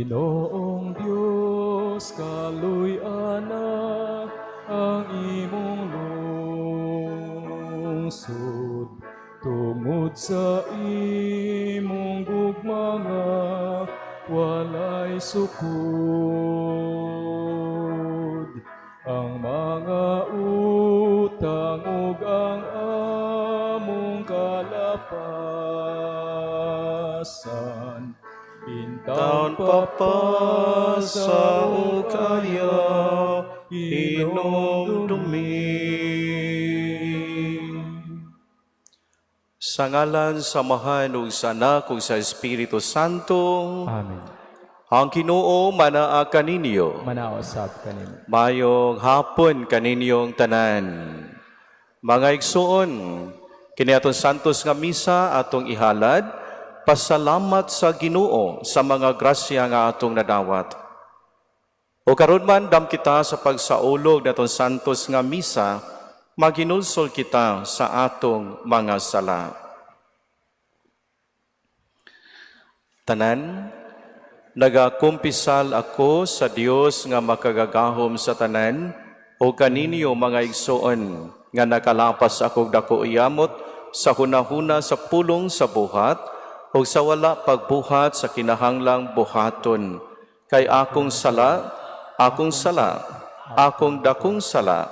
Ginoong Diyos, kaluy anak ang imong lungsod, tungod sa imong gugmanga, walay sukod. Ang mga utang ug ang among kalapasan, Taon papasa o kaya inom dumi. Sa ngalan, samahan ug sa Anak ug sa Espiritu Santo. Amen. Ang Ginoo manaa kaninyo. Manaosab kanimo. Mayong hapon kaninyong tanan. Mga igsoon, kini atong santos nga misa atong ihalad, pasalamat sa Ginoo sa mga grasya nga atong nadawat. O karon man dam kita sa pagsaulog natong santos nga misa, maginulsol kita sa atong mga sala. Tanan, nagakumpisal ako sa Dios nga makagagahom sa tanan, o kaninyo mga igsoon nga nakalapas akong dako iyamot sa hunahuna sa pulong sa buhat, o sa wala pagbuhat sa kinahanglang buhaton. Kay akong sala, akong dakong sala.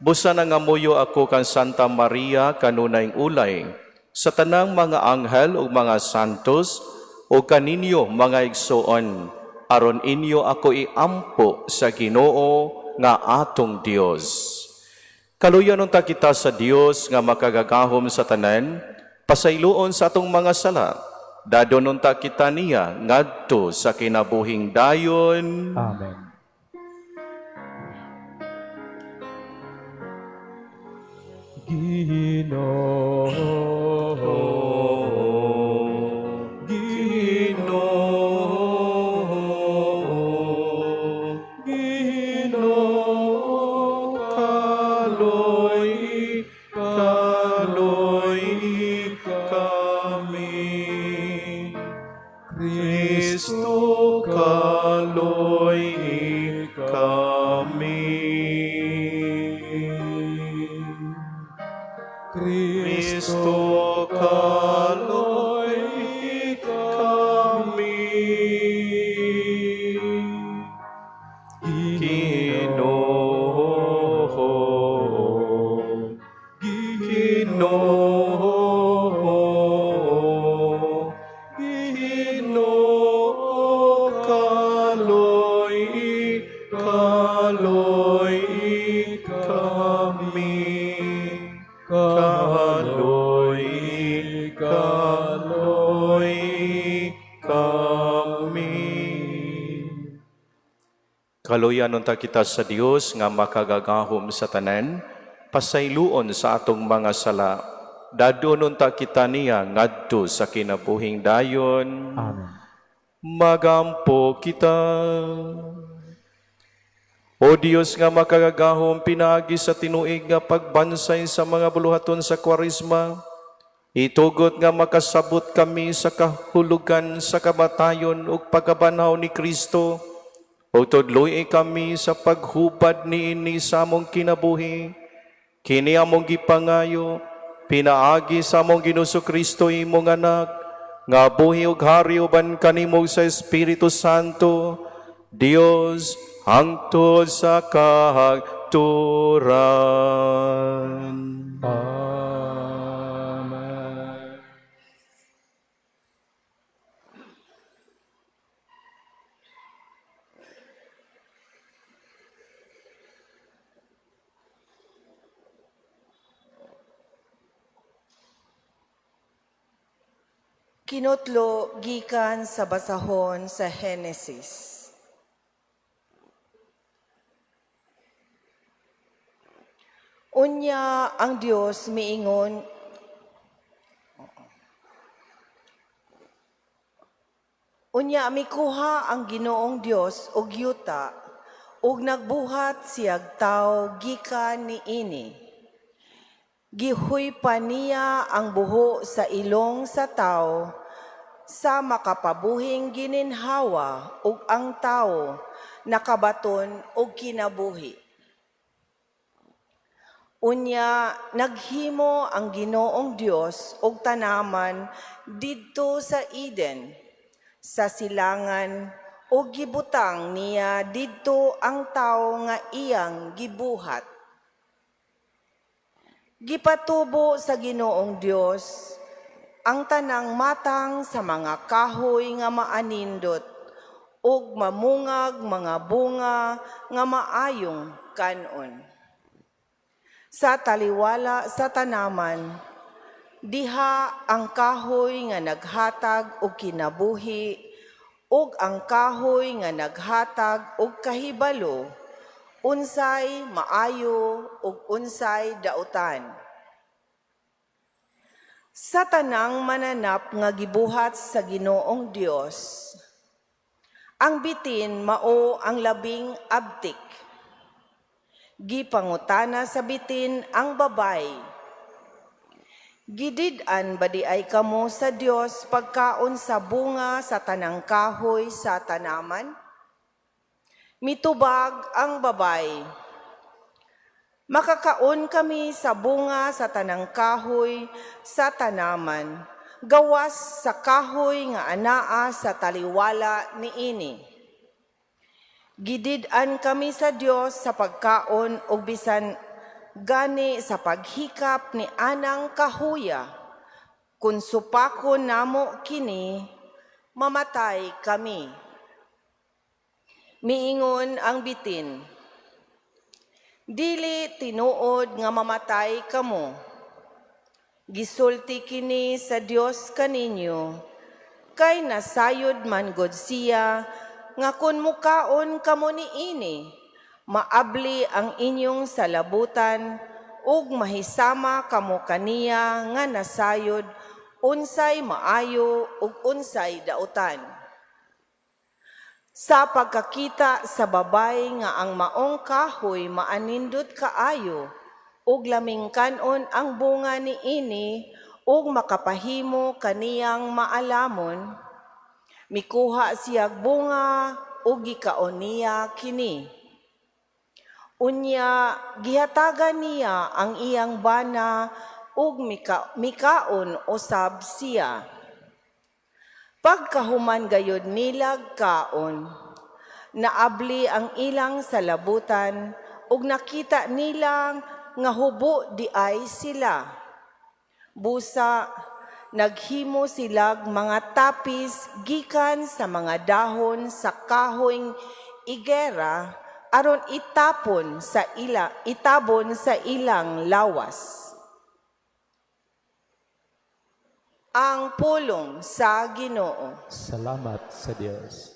Busa na nga muyo ako kan Santa Maria kanunayng ulay, sa tanang mga anghel o mga santos, o kaninyo mga igsoon, aron inyo ako iampo sa Ginoo nga atong Dios. Kaluyan unta kita sa Dios nga makagagahom sa tanan, pasayloon sa atong mga sala, dadon unta kita niya ngadto sa kinabuhing dayon. Amen. Kristo, kaloy kami. Kristo, kaloy kami. Kaluyan unta kita sa Dios nga makagagahom sa tanan, pasayloon sa atong mga sala, dadon unta kita niya ngadto sa kinabuhing dayon. Amen. Magampo kita. O Dios nga makagagahom, pinaagi sa tinuig nga pagbansay sa mga buluhaton sa Kwaresma, itugot nga makasabot kami sa kahulugan sa kamatayon ug pagkabanaw ni Kristo, o tudloy kami sa paghubad niini sa among kinabuhi. Kini among gipangayo, pinaagi sa among Ginuso Kristo imong anak, nga buhi ug hari uban kanimo sa Espiritu Santo, Dios hangtod sa kahagturan. Amen. Kinutlo gikan sa basahon sa Henesis. Unya ang Dios miingon, mikuha ang Ginoong Dios og yuta ug nagbuhat siyag tawo gikan niini. Gihuy pa niya ang buho sa ilong sa tawo sa makapabuhing gininhawa ug ang tao nakabaton og kinabuhi. Unya naghimo ang Ginoong Dios og tanaman didto sa Eden, sa silangan, ug gibutang niya didto ang tao nga iyang gibuhat. Gipatubo sa Ginoong Dios ang tanang matang sa mga kahoy nga maanindot ug mamungag mga bunga nga maayong kanon. Sa taliwala sa tanaman, diha ang kahoy nga naghatag og kinabuhi ug ang kahoy nga naghatag og kahibalo, unsay maayo ug unsay dautan. Sa tanang mananap nga gibuhat sa Ginoong Dios, ang bitin mao ang labing abtik. Gipangutana sa bitin ang babay, gidid-an ba di ay kamo sa Dios pagkaon sa bunga sa tanang kahoy sa tanaman? Mitubag ang babay, makakaon kami sa bunga sa tanang kahoy sa tanaman, gawas sa kahoy nga anaa sa taliwala niini. Gidid-an kami sa Dios sa pagkaon ug bisan gani sa paghikap ni anang kahuya. Kung supakon namo kini, mamatay kami. Miingon ang bitin, dili tinuod nga mamatay kamo. Gisulti kini sa Dios kaninyo, kay nasayod man gud siya, nga kun mukaon kamo niini, maabli ang inyong salabutan, ug mahisama kamo kaniya nga nasayod, unsay maayo ug unsay dautan. Sa pagkakita sa babay nga ang maong kahoy maanindot kaayo, ug laming kanon ang bunga niini, ug makapahimo kaniyang maalamon, mikuha siyag bunga ug gikaon niya kini. Unya gihatagan niya ang iyang bana ug mikaon usab siya. Pagkahuman gayud nilag kaon, naabli ang ilang salabutan ug nakita nilang nga hubo di ay sila. Busa naghimo silag mga tapis gikan sa mga dahon sa kahoyng igera aron itabon sa ilang lawas. Ang pulong sa Ginoo. Salamat sa Diyos.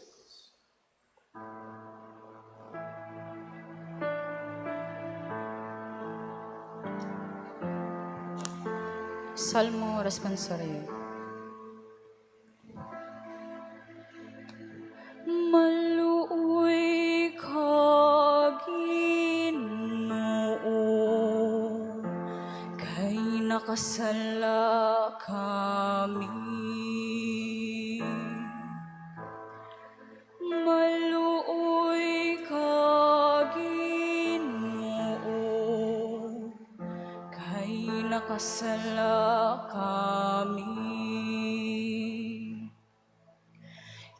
Salmo Responsorio. Maluoy ka, Ginoo, kay nakasala kami. Maluoy ka, Ginoo, kay nakasala kami.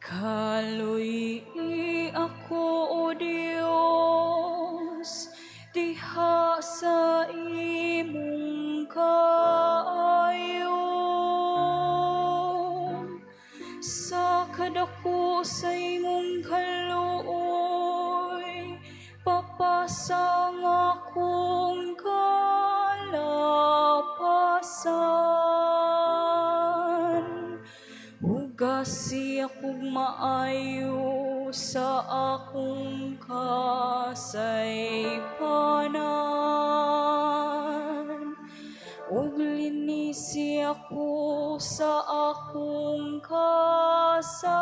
Kaluy ako, O Dios, diha sa imong kaayo. Sa kadako sa imong kaluoy, papasang akong kalapasan. Hugasi akong maayo sa akong kasaypanan, ug linisi ako sa akong kasalanan.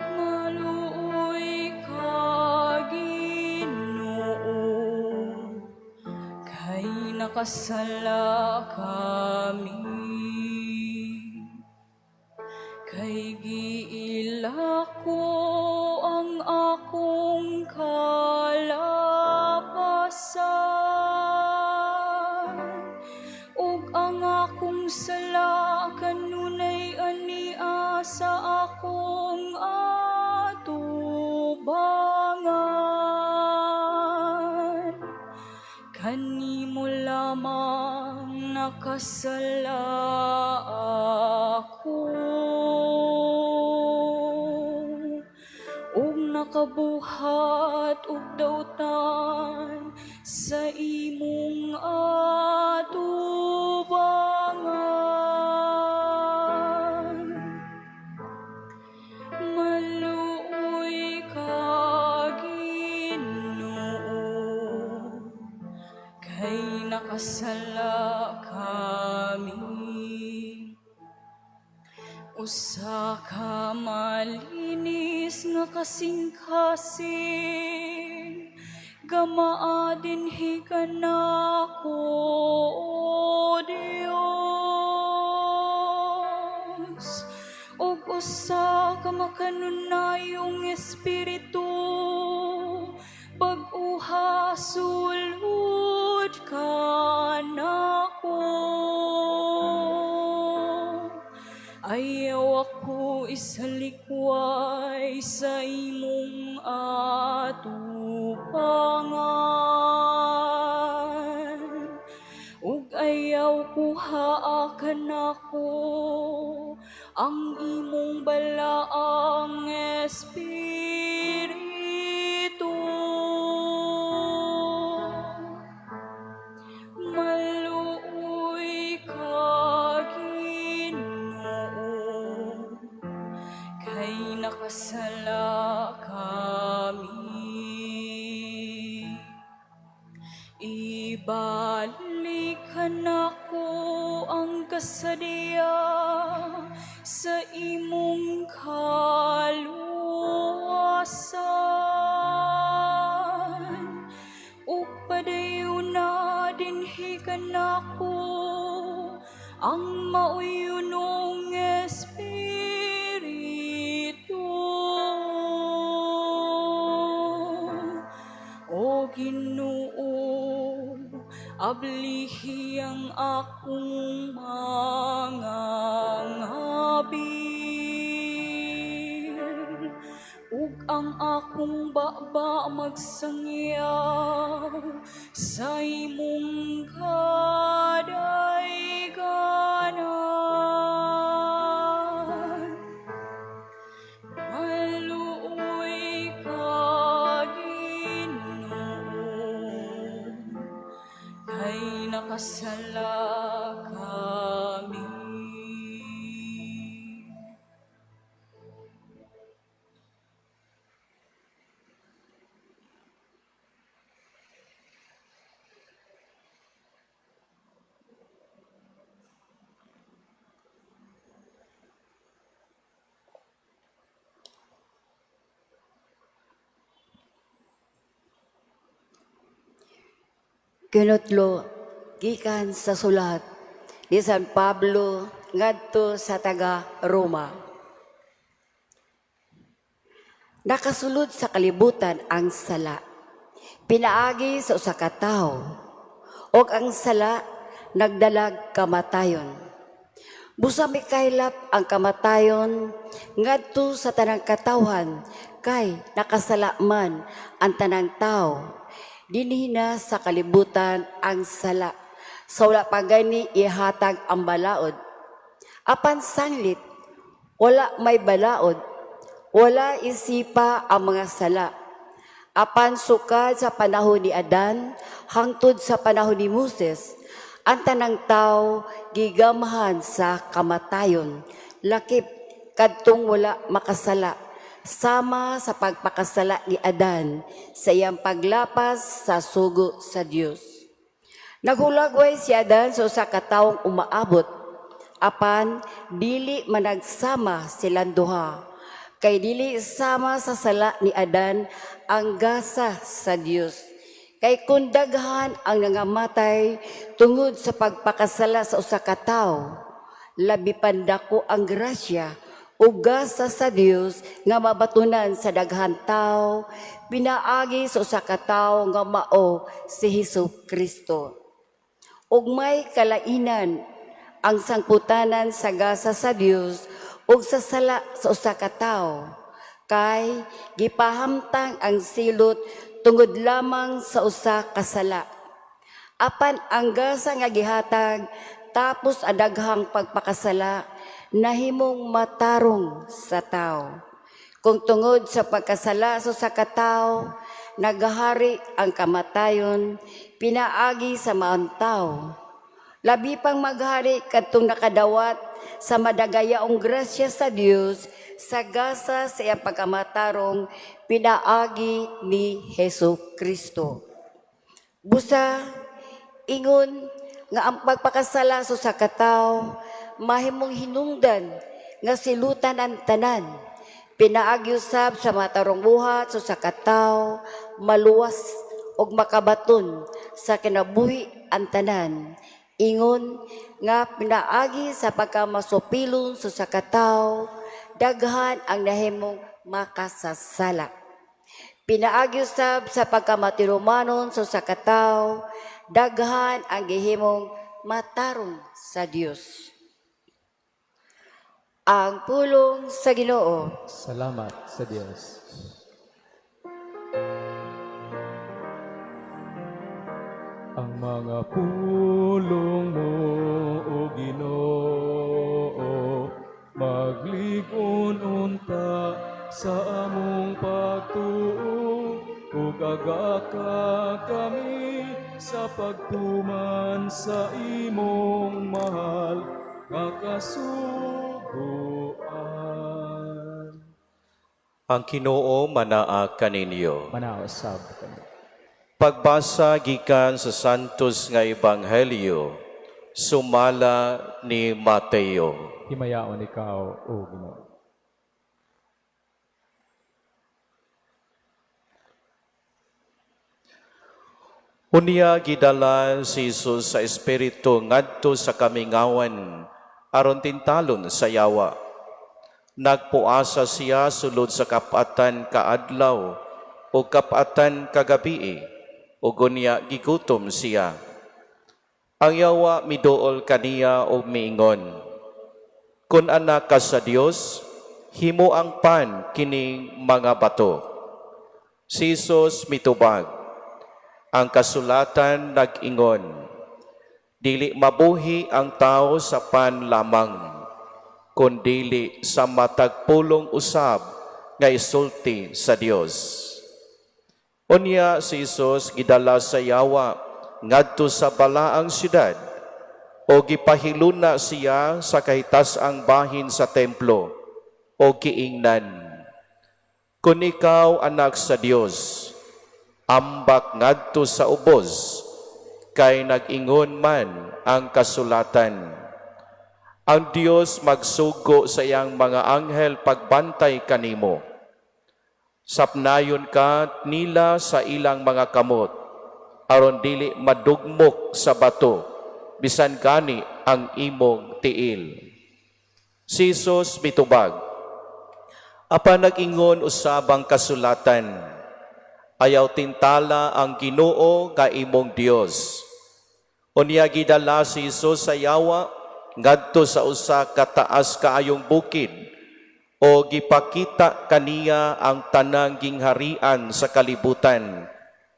Maluoy ka, Ginoo, kay nakasala kami. Kay giila ko ang akong kalapasan, ug ang akong sala kanunay ania sa akong atubangan. Kanimo lamang nakasala ako, ug nakabuhat ug dautan sa imong atubangan. Maluoy ka, Ginoo, kay nakasala kami. Usa ka malinis nga kasing-kasing, gamaa dinhi ka nako, O Dios. Ug usa ka makanunayong espiritu, pag-uha sulod ka nako. Ayaw ako isalikway sa imong atubangan, ug ayaw kuhaakan ako ang imong balaang espiritu. Maluoy ka, Ginoo, kay nakasala kami. Ibalik ka nako ang kasadya sa imong kaluwasan, ug padayon na dinhi ka nako ang mauyunong espiritu. O Ginoo, ablihi ang akong mga ngabir, ug ang akong baba magsangyaw sa imong kadayganan. Maluoy ka, Ginoo, kay nakasala kami. Kinutlo, gikan sa sulat ni San Pablo ngadto sa taga Roma. Nakasulod sa kalibutan ang sala, pinaagi sa usa ka tawo, ug ang sala nagdalag kamatayon. Busa mikaylap ang kamatayon ngadto sa tanang katawhan, kay nakasala man ang tanang tawo. Dinhi na sa kalibutan ang sala, sa wala pa gani ihatag ang balaod. Apan sanglit, wala may balaod, wala isipa ang mga sala. Apan sukad sa panahon ni Adan, hangtod sa panahon ni Moses, ang tanang tao gigamhan sa kamatayon, lakip kadtong wala makasala, sama sa pagpakasala ni Adan sa iyang paglapas sa sugo sa Dios. Naghulagway si Adan sa usa ka tawong umaabot, apan dili managsama silang duha, kay dili sama sa sala ni Adan ang gasa sa Dios. Kay kung daghan ang nangamatay tungod sa pagpakasala sa usa ka tawo, labi pandako ang grasya ug gasa sa Dios nga mabatunan sa daghan tawo pinaagi sa usa ka tawo nga mao si Hesukristo. Ug may kalainan ang sangputanan sa gasa sa Dios ug sa sala sa usa ka tawo, kay gipahamtang ang silot tungod lamang sa usa ka sala. Apan ang gasa nga gihatag tapos ang daghang pagpakasala nahimong matarong sa tao. Kung tungod sa pagkasala sa usa ka tawo nagahari ang kamatayon pinaagi sa maong tawo. Labi pang maghari kadtong nakadawat sa madagayaong grasya sa Dios sa gasa sa iyang pagkamatarong pinaagi ni Hesukristo. Busa ingon nga ang pagpakasala sa usa ka tawo mahimong hinungdan nga silutan ang tanan. Pinaagi usab sa matarong buhat sa usa ka tawo maluwas og makabaton sa kinabuhi ang tanan. Ingon nga pinaagi sa pagkamasupilon sa usa ka tawo daghan ang nahimong makasasala. Pinaagi usab sa pagkamatirumanon sa usa ka tawo daghan ang gihimong matarong sa Dios. Ang pulong sa Ginoo. Salamat sa Diyos. Ang mga pulong mo, O Ginoo, magligon unta sa among pagtuo, ug agaka kami sa pagtuman sa imong mahal nga kasugoan. Ang Ginoo manaa kaninyo. Manaosab kami. Pagbasa gikan sa Santos nga Ebanghelyo, sumala ni Mateo. Himayaon ikaw, O Ginoo. Unya gidala si Jesus sa Espiritu ngadto sa kamingawan aron tintalon sa yawa. Nagpuasa siya sulod sa kapatan kaadlaw o kapatan kagabii o gunya gigutom siya. Ang yawa miduol kaniya o miingon, kun anak ka sa Dios, himo ang pan kining mga bato. Si Jesus mitubag, ang kasulatan nag-ingon, dili mabuhi ang tao sa pan lamang, kundili sa matagpulong usab nga isulti sa Dios. Unya si Jesus gidala sa yawa ngadto sa balaang siyudad o gipahiluna siya sa kahitas-ang bahin sa templo o giingnan, kun ikaw anak sa Dios, ambak ngadto sa ubos, kay nag-ingon man ang kasulatan. Ang Dios magsugo sa iyang mga anghel pagbantay kanimo. Sapnayon ka nila sa ilang mga kamot, aron dili madugmok sa bato, bisan gani ang imong tiil. Si Jesus mitubag, apan nag-ingon usabang kasulatan, ayaw tintala ang Ginoo nga imong Dios. Unya gidala si Jesus sa yawa ngadto sa usa ka taas kaayong bukid o gipakita kaniya ang tanang gingharian sa kalibutan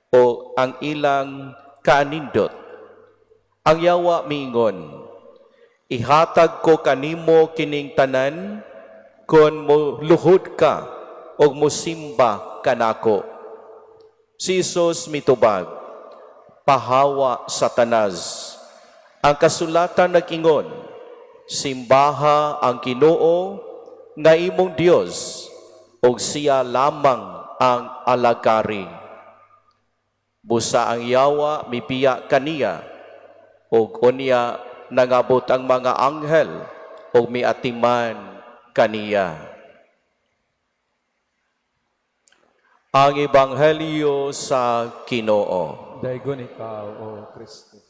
o ang ilang kaanindot. Ang yawa miingon, ihatag ko kanimo kining tanan kon mo luhod ka o mosimba kanako. Si Jesus mitubag, pahawa Satanas. Ang kasulatan nag-ingon, simbaha ang Ginoo nga imong Dios ug siya lamang ang alagari. Busa ang yawa mipiya kaniya ug unya nangabot ang mga anghel ug miatiman kaniya. Ang Ebanghelyo sa Ginoo. Daigon ikaw, O Kristo.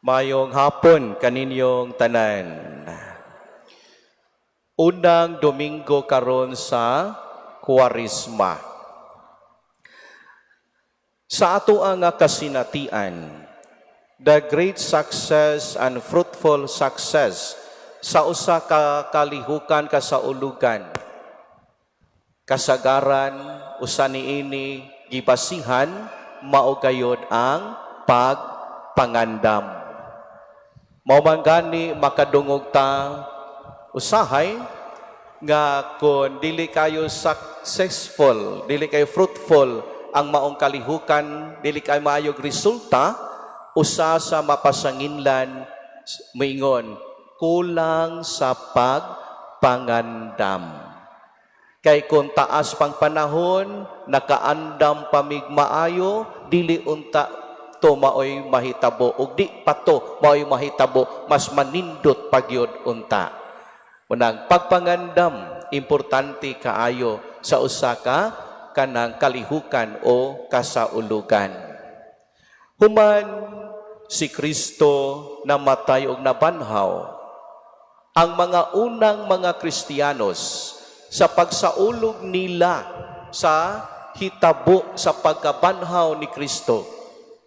Mayong hapon kaninyong tanan. Unang Domingo karon sa Kwaresma. Sa ato ang kasinatian, the great success and fruitful success sa usa ka kalihukan kasaulugan, kasagaran, usa niini gibasihan mao gayud ang pagpangandam. Mao man gani makadungog ta usahay nga kung dili kayo successful, dili kayo fruitful ang maong kalihukan, dili kayo maayog resulta, usa sa mapasanginlan moingon kulang sa pagpangandam. Kay kung taas pang panahon, nakaandam pamig maayo, dili unta to maoy mahitabo ug di pa to maoy mahitabo, mas manindot pagyod unta. Unang pagpangandam importante kaayo sa usa ka kanang kalihukan o kasaulugan. Human si Kristo namatay og nabanhaw, ang mga unang mga Kristiyanos sa pagsaulog nila sa hitabo sa pagkabanhaw ni Kristo,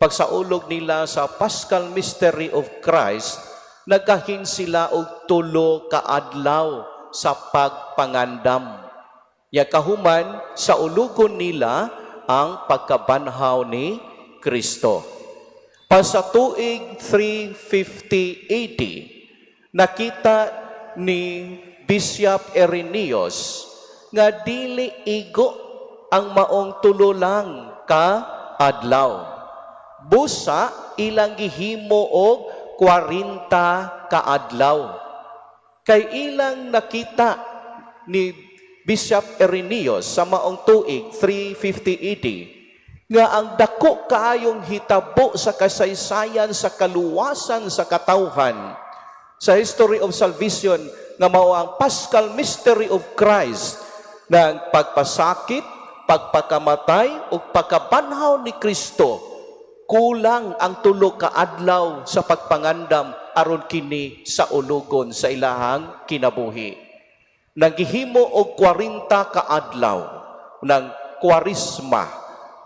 pagsaulog nila sa Paschal Mystery of Christ, nagkahin sila og 3 ka adlaw sa pagpangandam. Ya kahuman sa ulugon nila ang pagkabanhaw ni Kristo. Pa sa tuig 350 AD, nakita ni Bishop Irenaeus nga dili igo ang maong 3 lang ka adlaw. Busa ilang gihimo og 40 ka adlaw. Kay ilang nakita ni Bishop Irenaeus sa maong tuig 350 AD nga ang dako kaayong hitabo sa kasaysayan sa kaluwasan sa katawhan sa history of salvation nga mao ang Paschal Mystery of Christ ng pagpasakit, pagpakamatay ug pagkabanhaw ni Kristo. Kulang ang 3 ka adlaw sa pagpangandam aron kini sa ulugon sa ilahang kinabuhi. Naghihimo og 40 ka adlaw ng Kwaresma,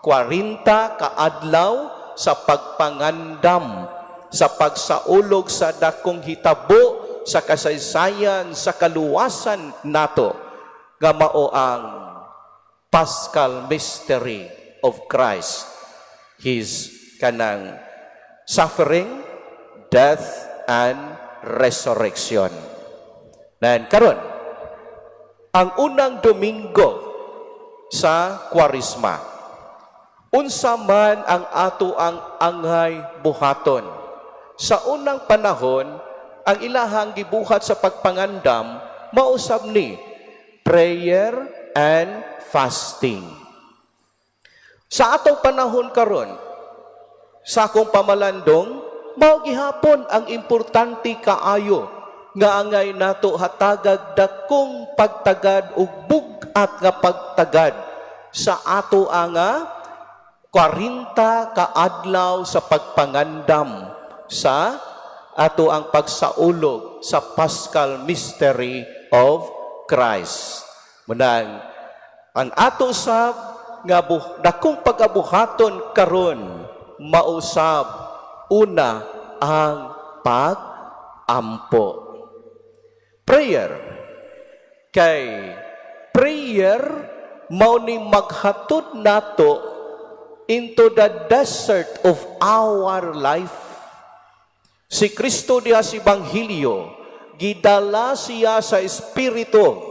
40 ka adlaw sa pagpangandam, sa pagsaulog sa dakong hitabo sa kasaysayan sa kaluwasan nato nga mao ang Paschal Mystery of Christ, His kanang suffering, death, and resurrection. Nan karon ang unang Domingo sa Kwaresma, unsa man ang ato ang angay buhaton. Sa unang panahon, ang ilahang gibuhat sa pagpangandam, mausab ni prayer and fasting. Sa atong panahon karon, sa akong pamalandong, mao gihapon ang importante kaayo nga angay nato hatagag dakong pagtagad ug bugat nga pagtagad sa ato nga 40 ka adlaw sa pagpangandam sa ato ang pagsaulog sa Paschal Mystery of Christ. Munang ang ato sab nga dakong pagabuhaton karon mausab una ang pag-ampo. Prayer. Kay prayer mao ni maghatod nato into the desert of our life. Si Kristo diha sa Ebanghelyo, gidala siya sa Espiritu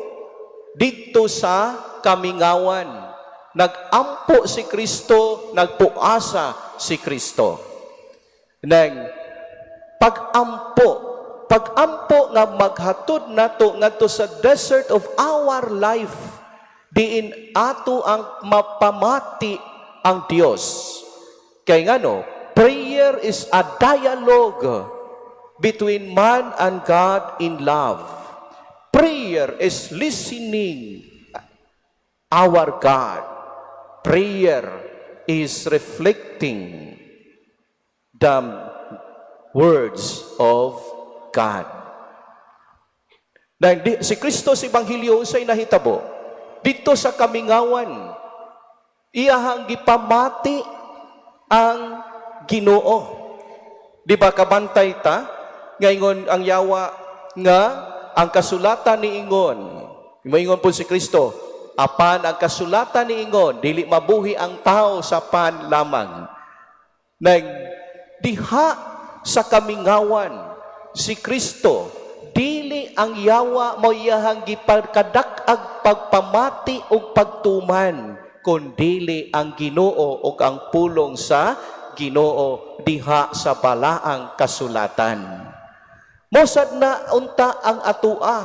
dito sa kamingawan. Nag-ampo si Kristo, nagpuasa si Kristo. Nang pag-ampo nga maghatod nato ngadto sa desert of our life, diin ato ang mapamati ang Dios. Kay ngano, prayer is a dialogue between man and God in love. Prayer is listening our God. Prayer is reflecting the words of God. Si Kristo sa Ebanghelyo say nahitabo dito sa kamingawan, iyahang gipamati ang Ginoo. Di ba kabantay ta? Ngayon ang yawa nga ang kasulatan ni Ingon. Moingon po si Kristo, apan ang kasulatan ni Ingon, dili mabuhi ang tao sa pan lamang. Diha sa kamingawan, si Kristo, dili ang yawa mo iyahang gipagkadak-ag pagpamati o pagtuman, kundili ang Ginoo o ang pulong sa Ginoo diha sa balaang kasulatan. Mosad na unta ang atua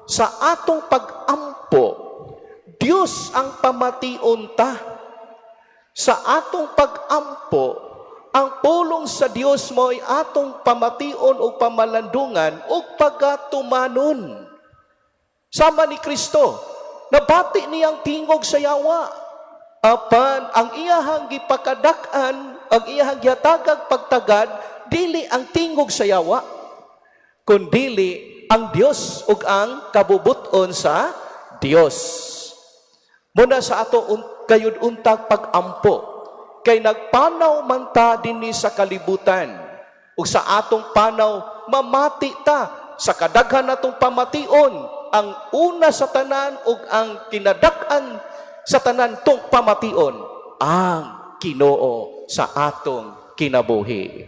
sa atong pag-ampo, Dios ang pamation ta. Sa atong pag-ampo, ang pulong sa Dios mo ay atong pamation o pamalandungan o pagatumanon. Sama ni Kristo, nabati niyang tingog sa yawa. Apan ang iyahang gipakadak-an, ang iyahang gihatagag pagtagad, dili ang tingog sa yawa, kundili ang Dios ug ang kabubuton sa Dios. Muna sa ato kayud untag pag-ampo, kay nagpanaw man ta dinhi sa kalibutan, ug sa atong panaw mamati ta sa kadaghan natong pamation, ang una sa tanan ug ang kinadak-an sa tanan tong pamation, ang Ginoo sa atong kinabuhi.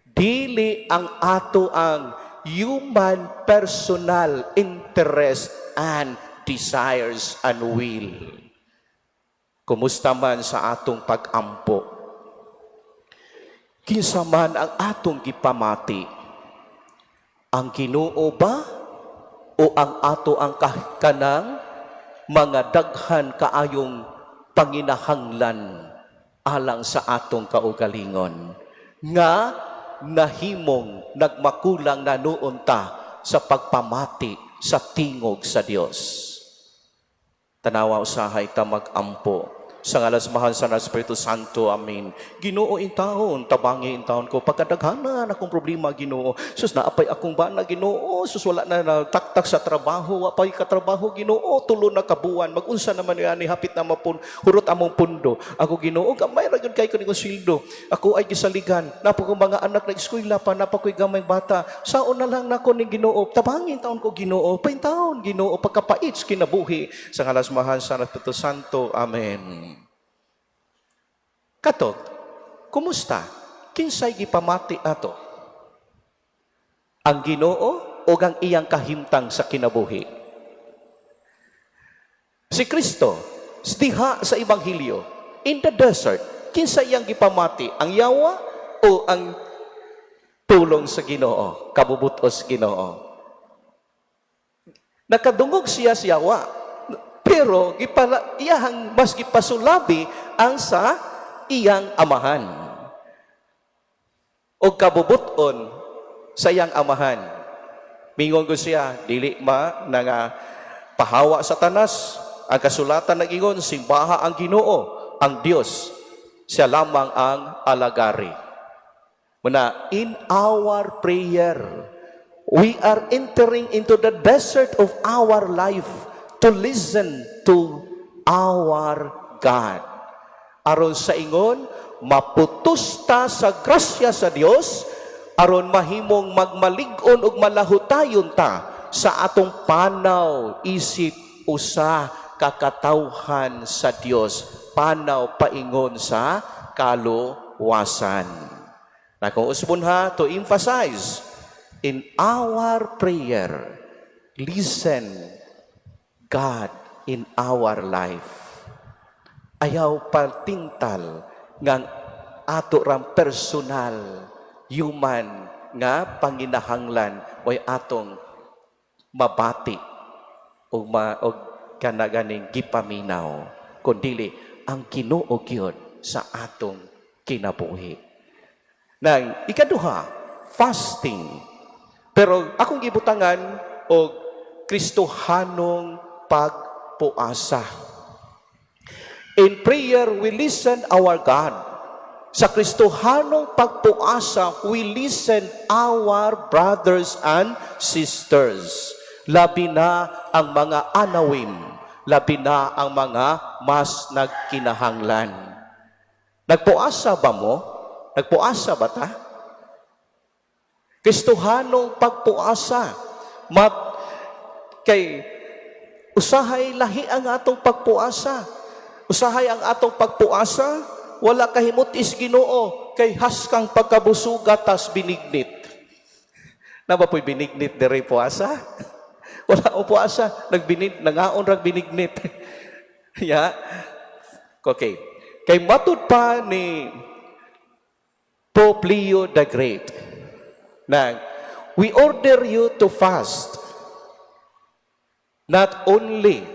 Dili ang ato ang human personal interest and desires and will. Kumusta man sa atong pag-ampo, kinsa man ang atong gipamati, ang Ginoo ba o ang ato ang kanang mga daghan kaayong panginahanglan alang sa atong kaugalingon nga nahimong nagmakulang na noon ta sa pagpamati sa tingog sa Dios. Tanawa usahay ta mag-ampo sa ngalan sa Mahal sa Espiritu Santo. Amen. Ginoo in taon, tabangi in taon ko, pagkadaghanan akong problema, Ginoo. Sus, naapay akong bana, Ginoo. Sus, wala na taktak sa trabaho, apay katrabaho, Ginoo. Tulo na kabuan, magunsa naman yan, hapit na mapun, hurot among pundo. Ako, Ginoo, gamay ra gyud kay ko sildo. Ako ay gisaligan, napo ko mga anak na eskwela pa, napo ko'y gamay bata. Saon na lang nako ni Ginoo, tabangi in taon ko, Ginoo. Pain taon, Ginoo, pagkapait kinabuhi. Sa ngalan sa Mahal sa Espiritu Santo. Amen. Katog, kumusta? Kinsay gipamati ato? Ang Ginoo o ang iyang kahimtang sa kinabuhi? Si Kristo, diha sa Ebanghelyo, in the desert, kinsay iyang gipamati? Ang yawa o ang tulong sa Ginoo, kabubutos Ginoo? Nakadungog siya sa yawa, pero iyahang mas gipasulabi ang sa iyang amahan o kabubuton sa iyang amahan. Mingon ko siya, dili ma nga pahawa sa tanas. Ang kasulatan nag-ingon, simbaha ang Ginoo, ang Dios, siya lamang ang alagari. Muna, in our prayer, we are entering into the desert of our life to listen to our God. Aron sa ingon, maputos ta sa grasya sa Dios, aron mahimong magmalig-on ug malahutayon ta sa atong panaw, isip, usa, kakatawhan sa Dios, panaw paingon sa kaluwasan. Na kung usbon ha, to emphasize, in our prayer, listen God in our life. Ayaw patingtal ng ato ram personal, human nga panginahanglan way atong mabati o kanaganing gipaminaw, kundili ang Ginoo gyud sa atong kinabuhi. Nang ikaduha, fasting. Pero akong gibutangan og Kristohanong pagpuasa. In prayer, we listen our God. Sa Kristohanong pagpuasa, we listen our brothers and sisters. Labi na ang mga anawim, labi na ang mga mas nagkinahanglan. Nagpuasa ba mo? Nagpuasa ba ta? Kristohanong pagpuasa. Kay usahay lahi ang atong pagpuasa. Usahay ang atong pagpuasa, wala kahimot is Ginoo kay haskang pagkabusuga tas binignit. Na ba po'y binignit diri puasa? Wala o puasa, nangaon rag binignit. Ya. Okay. Kay matud pa ni Pope Leo the Great na we order you to fast, not only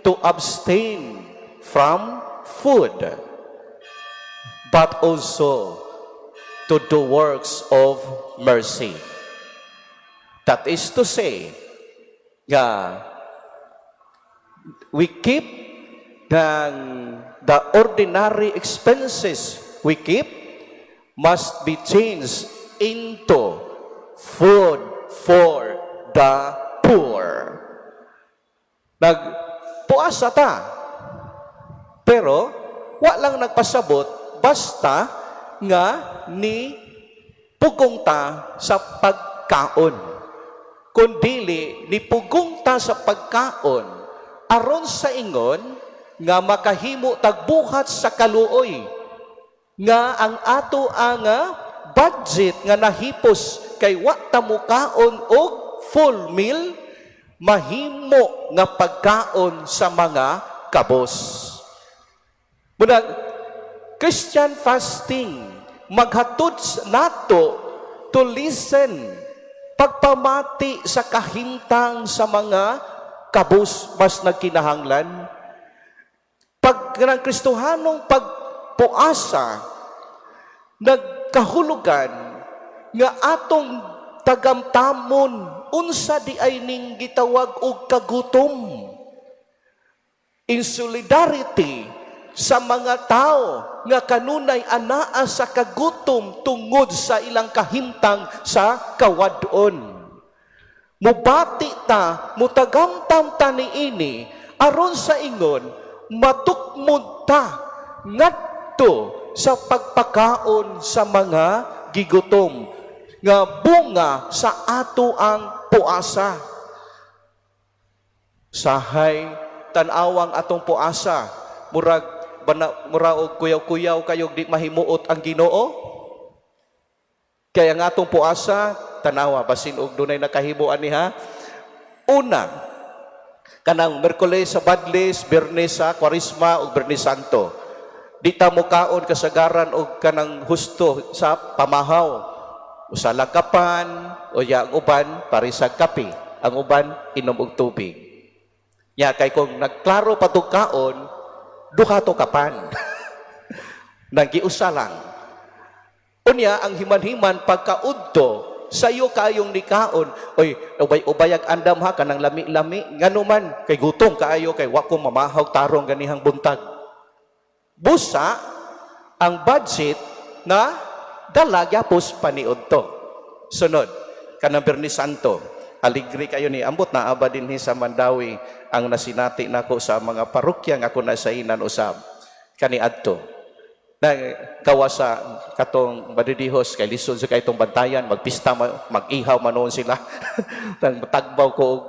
to abstain from food, but also to do works of mercy. That is to say, we keep the ordinary expenses we keep must be changed into food for the poor. Nagpuasa ta, pero wa lang nagpasabot basta nga ni pugong ta sa pagkaon. Kundili ni pugong ta sa pagkaon aron sa ingon nga makahimo tagbuhat sa kaluoy nga ang ato ang budget nga nahipos kay wa ta mukaon og full meal mahimo nga pagkaon sa mga kabos. Muna Christian fasting maghatod nato to listen pagpamati sa kahimtang sa mga kabos mas nagkinahanglan. Pag ng Kristohanong pagpuasa nagkahulugan nga atong tagamtamon unsa di ay ning gitawag og kagutom. In solidarity sa mga tao nga kanunay anaa sa kagutom tungod sa ilang kahimtang sa kawadon. Mubati ta, mutagamtam ta niini aron sa ingon matukmod ta ngadto sa pagpakaon sa mga gigutom nga bunga sa ato ang puasa. Sahay tan-awang atong puasa murag og kuyaw-kuyaw kayog di mahimuot ang Ginoo. Kaya ang atong puasa tanawa basin og dunay nakahimuan niha. Una, kanang Miyerkules sa Badles, Biyernes sa Kwaresma ug Biyernes Santo. Di ta mukaon kasagaran og kanang husto sa pamahaw. Usa lang kapan, o ya ang uban parisag kape, ang uban inom og tubig. Ya kay kung nagklaro patugkaon, duha to kapan. Nagiusa lang. Unya ang himan-himan pagkaudto sayo kayong nikaon, oy ubay-ubayag andam ha kanang lami-lami nganuman kay gutom kaayo kay wa ko mamahaw tarong ganihang buntag. Busa ang budget na dala gyapos paniudto. Sunod kanang Biyernes Santo, aligri kayo ni ambot na aba dinhi sa Mandawi ang nasinati nako sa mga parokya nga ako nasainan usab kaniadto. Na kawasa katong badidihos kay lisod sa kaytong bantayan magpista mag-ihaw manon sila. Tang tagbaw ko og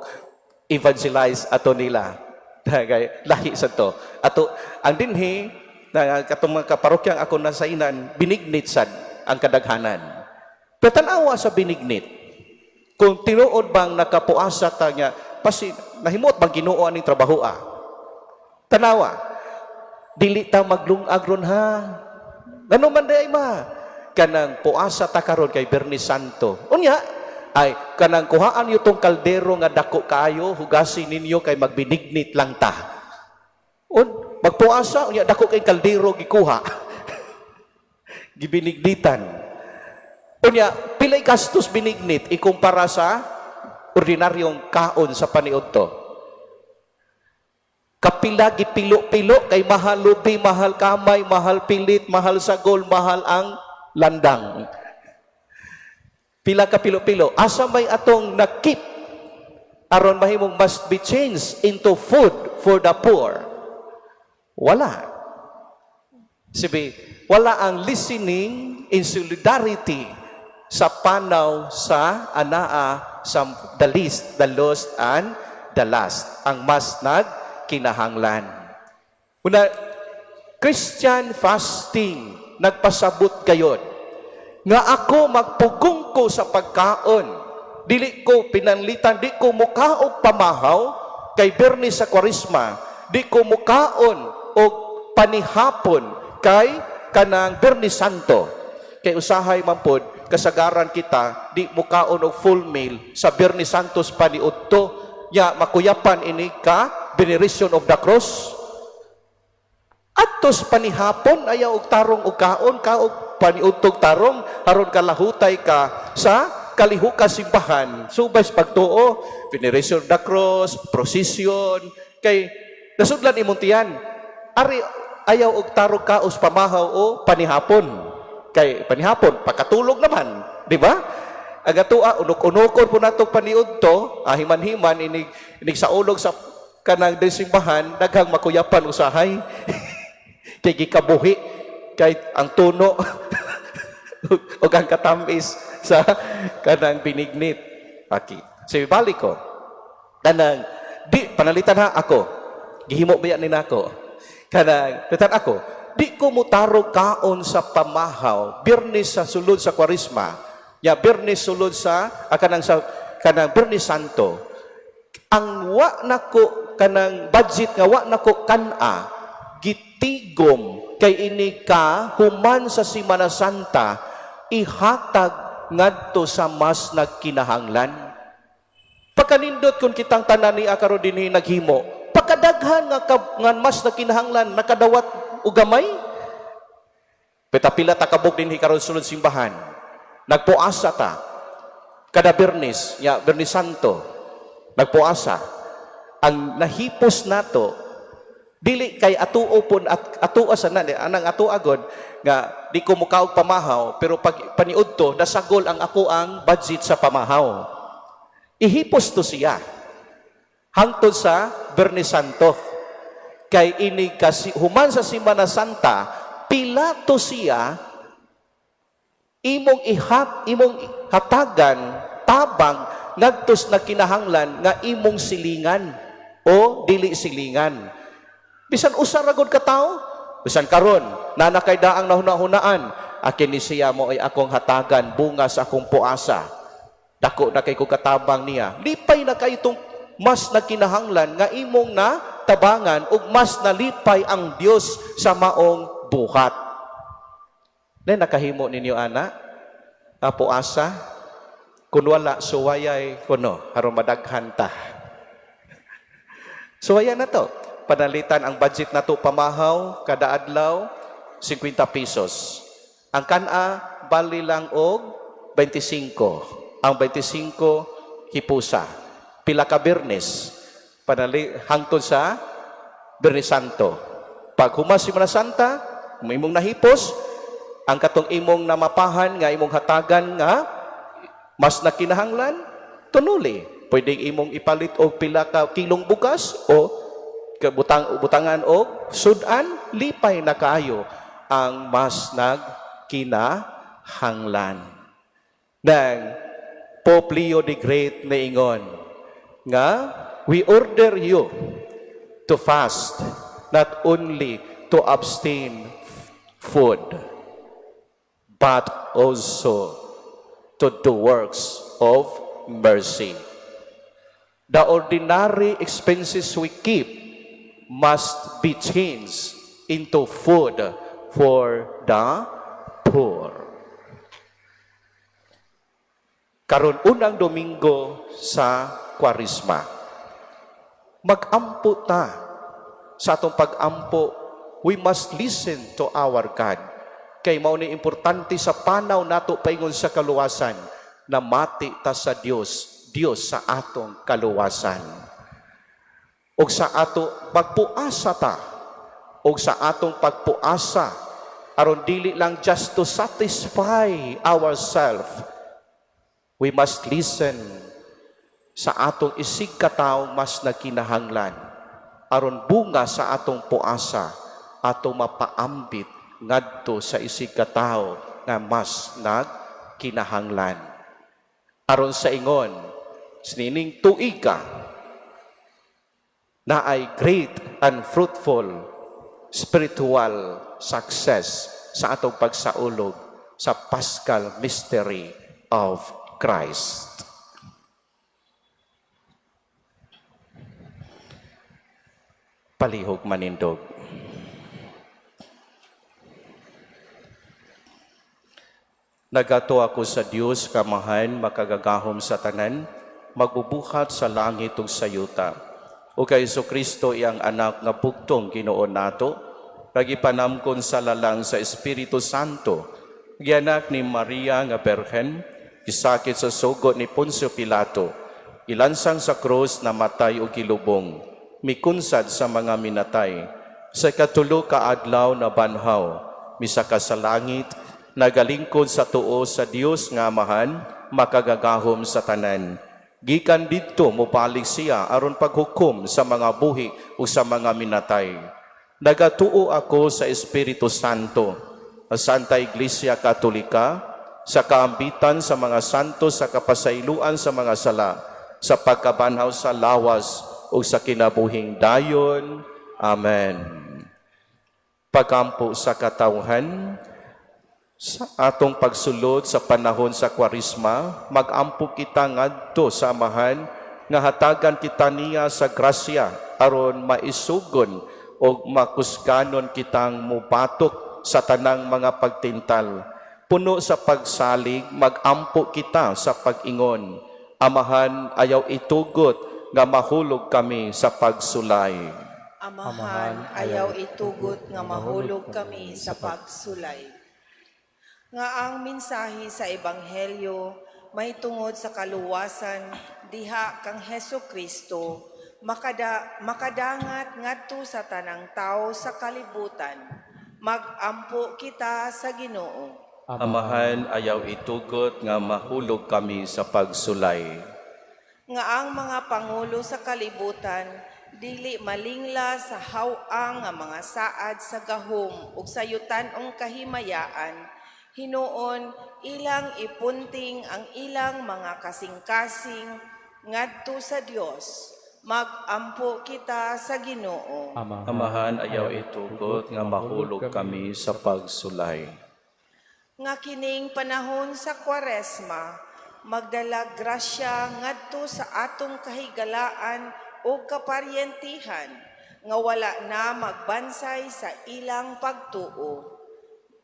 evangelize ato nila. Kay lahi sa to. Ato ang dinhi na katong mga kaparokyang ako nasainan binignit sad ang kadaghanan. Pero tanawa sa binignit, kung tinuod bang nakapuasa ta niya, nahimot bang Ginoo aning trabaho Tanawa, dili ta maglungag ron ha. Ngano man day ma? Kanang puasa ta karon kay Biyernes Santo. Unya, ay kanang kuhaan yo tong kaldero nga dako kaayo, hugasin ninyo kay magbinignit lang ta. Magpuasa, unya dako kay kaldero gikuha. Gibinignitan. Unya, pilay gastos binignit ikumpara sa ordinaryong kaon sa paniudto. Kapila gipilo-pilo kay mahal lubi, mahal kamay, mahal pilit, mahal sagol, mahal ang landang. Pila ka pilo-pilo. Asa may atong nakip aron mahimong must be changed into food for the poor? Wala. Sibi, wala ang listening in solidarity sa panaw sa anaa sa the least, the lost, and the last. Ang mas nagkinahanglan. Una, Christian fasting, nagpasabot kayon nga ako magpugong ko sa pagkaon. Dili ko pinanlitan, di ko mukaog pamahaw kay Bernis sa Kwarisma. Di ko mukaon o panihapon kay kanang Bernis Santo. Kay usahay man pod kasagaran kita di mukaon og full meal sa Bernis Santos paniudto nya makuyapan ini ka veneration of the cross. Atos panihapon ayaw og tarong og kaon ka og paniudtog tarong aron kalahutay ka sa kalihukan simbahan. Subay sa pagtuo, veneration of the cross, procession, kay nasudlan imong tiyan. Ari ayaw og tarong kaos pamahaw o panihapon. Kay panihapon pakatulog naman, di ba? Agatua unok-unokon po nato paniudto, himan-himan inig sa ulog sa kanang simbahan daghang makuyapan usahay. Kay gikabuhi kay ang tuno o ang katamis sa kanang binignit. Okay. So, balik ko. Kanang, di, panalitan ha ako. Gihimo ba yan nako? Kanang, palitan ako. Di ko mutaro kaon sa pamahaw. Birnis sa sulod sa Kwarisma. Ya, birnis sulod sa, kanang Birnis Santo. Ang wa nako, kanang budget nga wa nako kana, gitigom kay ini ka human sa Semana Santa ihatag ngadto sa mas nagkinahanglan. Pagkanindot kung kitang tanan ni akaron dinhi naghimo, pagkadaghan nga mas nagkinahanglan nakadawat og gamay. Petapila ta kabog dinhi karon sulod simbahan. Nagpuasa ta kada Bernis, ya Bernis Santo. Nagpuasa. Ang nahipos nato dili kay atuo pon at atuo sa anang atuo agod nga di ko mukaog pamahaw pero pag paniudto nasagol ang ako ang budget sa pamahaw. Ihipos to siya hangtod sa Bernis Santo. Kay ini kasi human sa Semana Santa pila to siya imong hatagan tabang ngadtos na kinahanglan nga imong silingan o dili silingan. Bisan usa ra gud ka tawo, bisan karon nana kay daang nahuna-hunaan, akin ni siya mo ay akong hatagan bunga sa akong puasa. Dako na kay ko katabang niya. Lipay na kay itong mas nagkinahanglan nga imong na tabangan ug mas nalipay ang Dios sa maong buhat. Nay nakahimo ninyo ana puasa kun wala suwayay kuno aron madaghan ta. Suwaya na to. Panalitan ang budget nato pamahaw kada adlaw 50 pesos. Ang kana bali lang og 25. Ang 25 hipusa. Pila ka Bernes hangtod sa Bernis Santo. Pag humas Semana Santa, imong nahipos ang katong imong namapahan nga imong hatagan nga mas nakinahanglan tunuli. Pwedeng imong ipalit og pila ka kilong bugas o butangan o sudan, lipay na kaayo ang mas nagkinahanglan. Nang Pope Leo the Great na ingon nga we order you to fast, not only to abstain food, but also to do works of mercy. The ordinary expenses we keep must be changed into food for the poor. Karon unang Domingo sa Kwarisma, mag-ampo ta. Sa atong pag-ampo, we must listen to our God. Kay mao ni importante sa panaw nato paingon sa kaluwasan na mati ta sa Dios, Dios sa atong kaluwasan. ug sa ato pagpuasa ta, ug sa atong pagpuasa aron dili lang just to satisfy ourselves, we must listen sa atong isig katawo mas nagkinahanglan aron bunga sa atong puasa atong mapaambit ngadto sa isig katawo nga mas nagkinahanglan aron sa ingon sinining tuiga na ay great and fruitful spiritual success sa atong pagsaulog sa Paschal Mystery of Christ. Palihog manindog. Nagato ako sa Dios kamahan makagagahom sa tanan, magbubuhat sa langit ug sa yuta. O kay Kristo iyang anak nga bugtong Ginoo nato, kagipanamkon sa lalang sa Espiritu Santo, gianak ni Maria nga Berhen, isakit sa sugo ni Poncio Pilato, ilansang sa krus na matay o kilubong, mikunsad sa mga minatay, sa katulo ka adlaw na banhaw, misaka sa langit, nagalingkod sa tuo sa Dios nga Amahan, makagagahom sa tanan. Gikan didto mopalik siya aron paghukom sa mga buhi o sa mga minatay. Nagatuo ako sa Espiritu Santo, sa Santa Iglesia Katolika, sa kaambitan sa mga santo sa kapasayloan sa mga sala, sa pagkabanhaw sa lawas o sa kinabuhing dayon. Amen. Pagampo sa katawhan, sa atong pagsulod sa panahon sa Kwarisma, mag-ampo kita ngadto sa Amahan nga hatagan kita niya sa grasya aron maisugon o makusganon kitang mubatok sa tanang mga pagtintal. Puno sa pagsalig, mag-ampo kita sa pag-ingon. Amahan, ayaw itugot nga mahulog kami sa pagsulay. Amahan, ayaw itugot nga mahulog kami sa pagsulay. Nga ang mensahe sa Ebanghelyo may tungod sa kaluwasan diha kang Hesukristo makadangat ngadto sa tanang tao sa kalibutan. Mag-ampo kita sa Ginoo. Amahan, ayaw itugot nga mahulog kami sa pagsulay. Nga ang mga pangulo sa kalibutan dili malingla sa hawang nga mga saad sa gahom ug sa yutan-ong kahimayaan, hinuon ilang ipunting ang ilang mga kasing-kasing ngadto sa Dios. Mag-ampo kita sa Ginoo. Amahan, ayaw itugot nga mahulog kami sa pagsulay. Nga kining panahon sa Kwaresma, magdala grasya ngadto sa atong kahigalaan o kaparyentihan nga wala na magbansay sa ilang pagtuo.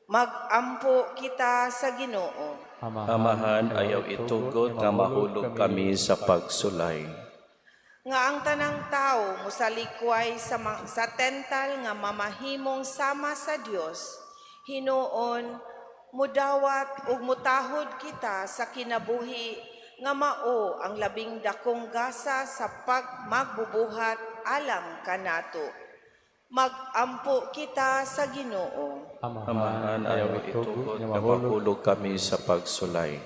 Mag-ampo kita sa Ginoo. Amahan, ayaw itugot nga mahulog kami sa pagsulay. Nga ang tanang tao musalikway sa tental nga mamahimong sama sa Dios, hinuon mudawat ug mutahod kita sa kinabuhi nga mao ang labing dakong gasa sa magbubuhat alang kanato. Mag-ampo kita sa Ginoo. Amahan, ayaw itugot nga mahulog kami sa pagsulay.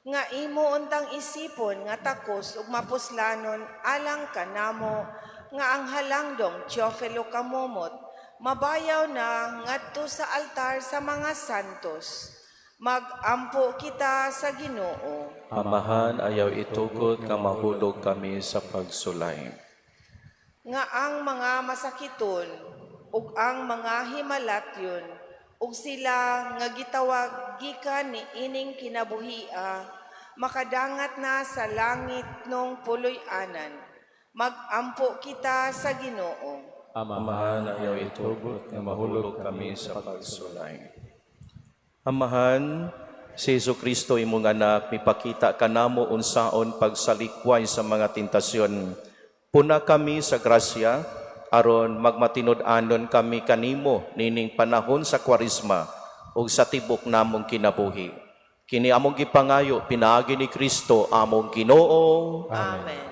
Nga imo untang isipon nga takos ug mapuslanon alang kanamo nga ang halangdong Teofilo kamumot mabayaw na ngadto sa altar sa mga santos. Mag-ampo kita sa Ginoo. Amahan, ayaw itugot nga mahulog kami sa pagsulay. Nga ang mga masakiton ug ang mga himalatyon ug sila nga gitawag gikan ni ining kinabuhia makadangat na sa langit nung puloy-anan. Mag-ampo kita sa Ginoo. Amahan, ayaw itugot nga mahulog kami sa pagsulay. Amahan, si Jesucristo imong anak, mipakita kanamo unsaon pagsalikway sa mga tentasyon. Puna kami sa grasya, aron magmatinud-anon kami kanimo nining panahon sa Kwarisma ug sa tibok namong kinabuhi. Kini among gipangayo pinaagi ni Kristo among Ginoo. Amen.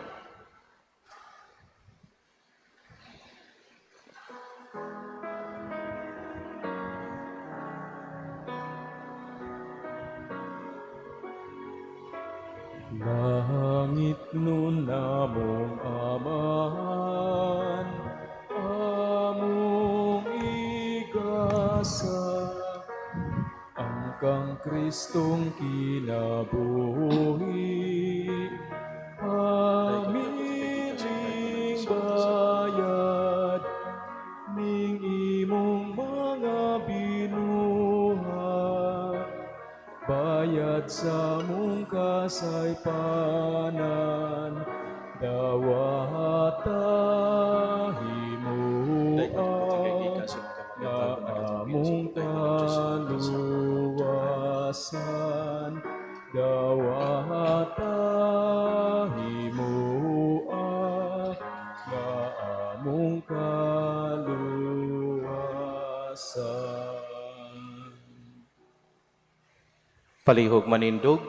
Langit nun namong aman, among igasa, ang kang Kristong kinabuhi, amiling bayad, ning imong mga binuhat, bayad sa mong kasaypanan, dawata himuan, nga among kaluwasan, dawata himuan, nga among kaluwasan. Palihog manindog,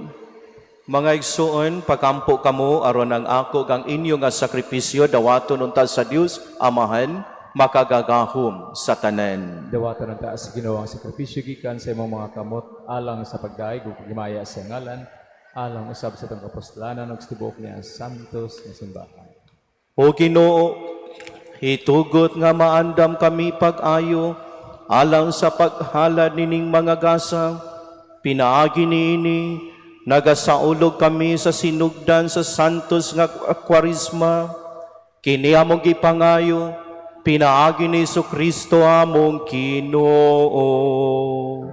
mga igsuon, pagampo kamo aron ang ako ang inyo nga sakripisyo dawaton unta sa Dios Amahan makagagahom sa tanan. Dawata ng taas ginawang sakripisyo gikan sa imong mga kamot alang sa pagdaig ug himaya sa ngalan alang usab sa tong apostolanan ug tibok niya santos nga simbahan. O Ginoo, hitugot nga maandam kami pag-ayo alang sa paghalad nining mga gasa, pinaagi niini nagasaulog kami sa sinugdan sa santos nga kwarisma, kini among gipangayo, pinaagi ni Jesu-Kristo among Ginoo.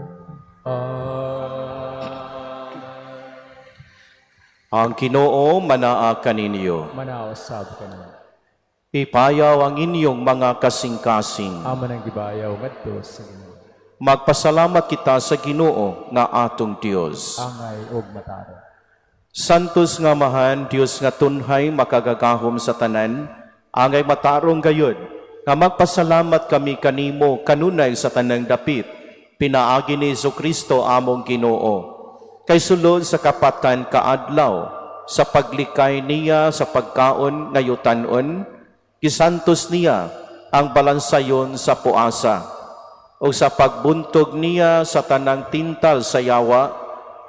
Ang Ginoo manaa kaninyo. Manaosab ka na. Ipayaw ang inyong mga kasing-kasing. Aman ang gibayaw ngadto sa Ginoo. Magpasalamat kita sa Ginoo nga atong Dios. Angay og mataro. Santos nga mahan, Dios nga tunhay makagagahom sa tanan, angay matarong gayod, nga magpasalamat kami kanimo kanunay sa tanang dapit, pinaagi ni Jesu-Kristo among Ginoo. Kay sulod sa kapatan kaadlaw, sa paglikay niya sa pagkaon ngayutanon, gisantos niya ang balansayon sa puasa. O sa pagbuntog niya sa tanang tintal sa yawa,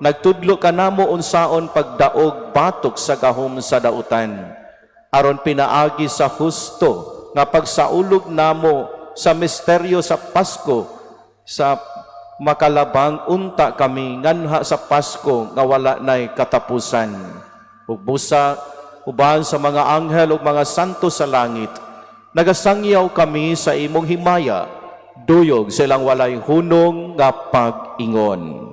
nagtudlo kanamo unsaon pagdaog batok sa gahom sa dautan. Aron pinaagi sa husto nga pagsaulog namo sa misteryo sa Pasko, sa makalabang unta kami nganha sa Pasko nga wala nay katapusan. Ug busa uban sa mga anghel ug mga santo sa langit, nagasangyaw kami sa imong himaya, duyog silang walay hunong nga pag-ingon.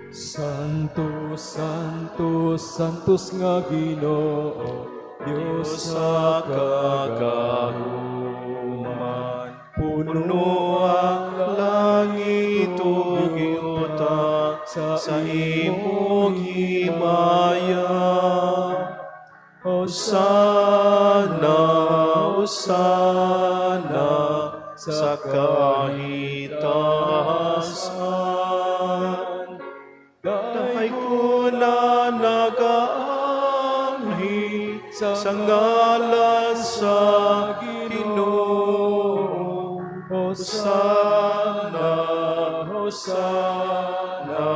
Santos, Santos, Santos nga Ginoo, Dios sa kagahuman, Puno ang langit ug yuta sa imong himaya. Hosana, Hosana sa kahitasan. Dahay ko na nagaanhi sa ngalan sa Ginoo. Hosana, Hosana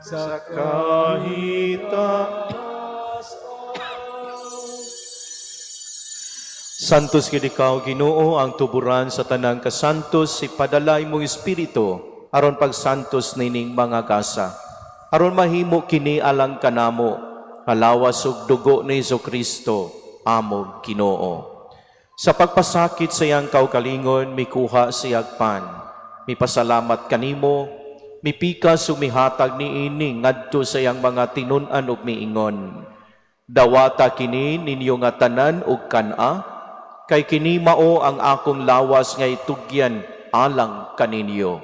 sa kahitasan. Santos gid ikaw, Ginoo, ang tuburan sa tanang kasantos, ipadala imong espiritu aron pagsantos nining mga gasa. Aron mahimo kini alang kanamo, halawas ug dugo ni Jesu-Kristo, among Ginoo. Sa pagpasakit sa iyang kaugalingon, mikuha siyag pan. Mipasalamat kanimo, mipikas ug mihatag niini ngadto sa iyang mga tinun-an ug miingon. Dawata kini ninyo nga tanan ug kana, kay kini mao ang akong lawas nga itugyan alang kaninyo.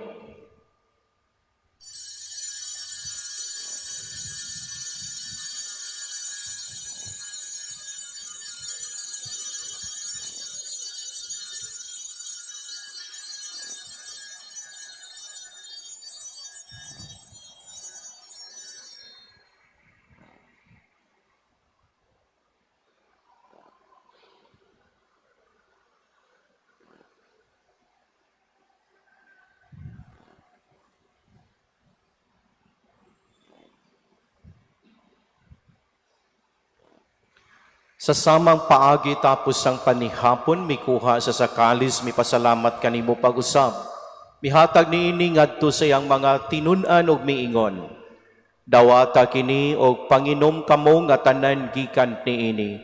Sa samang paagi tapos sang panihapon, mikuha sa sakalis, mipasalamat kanimo pag-usap. Mihatag niini ngadto sa iyang mga tinunan ug miingon. Dawata kini og panginom kamo nga tanan gikan niini.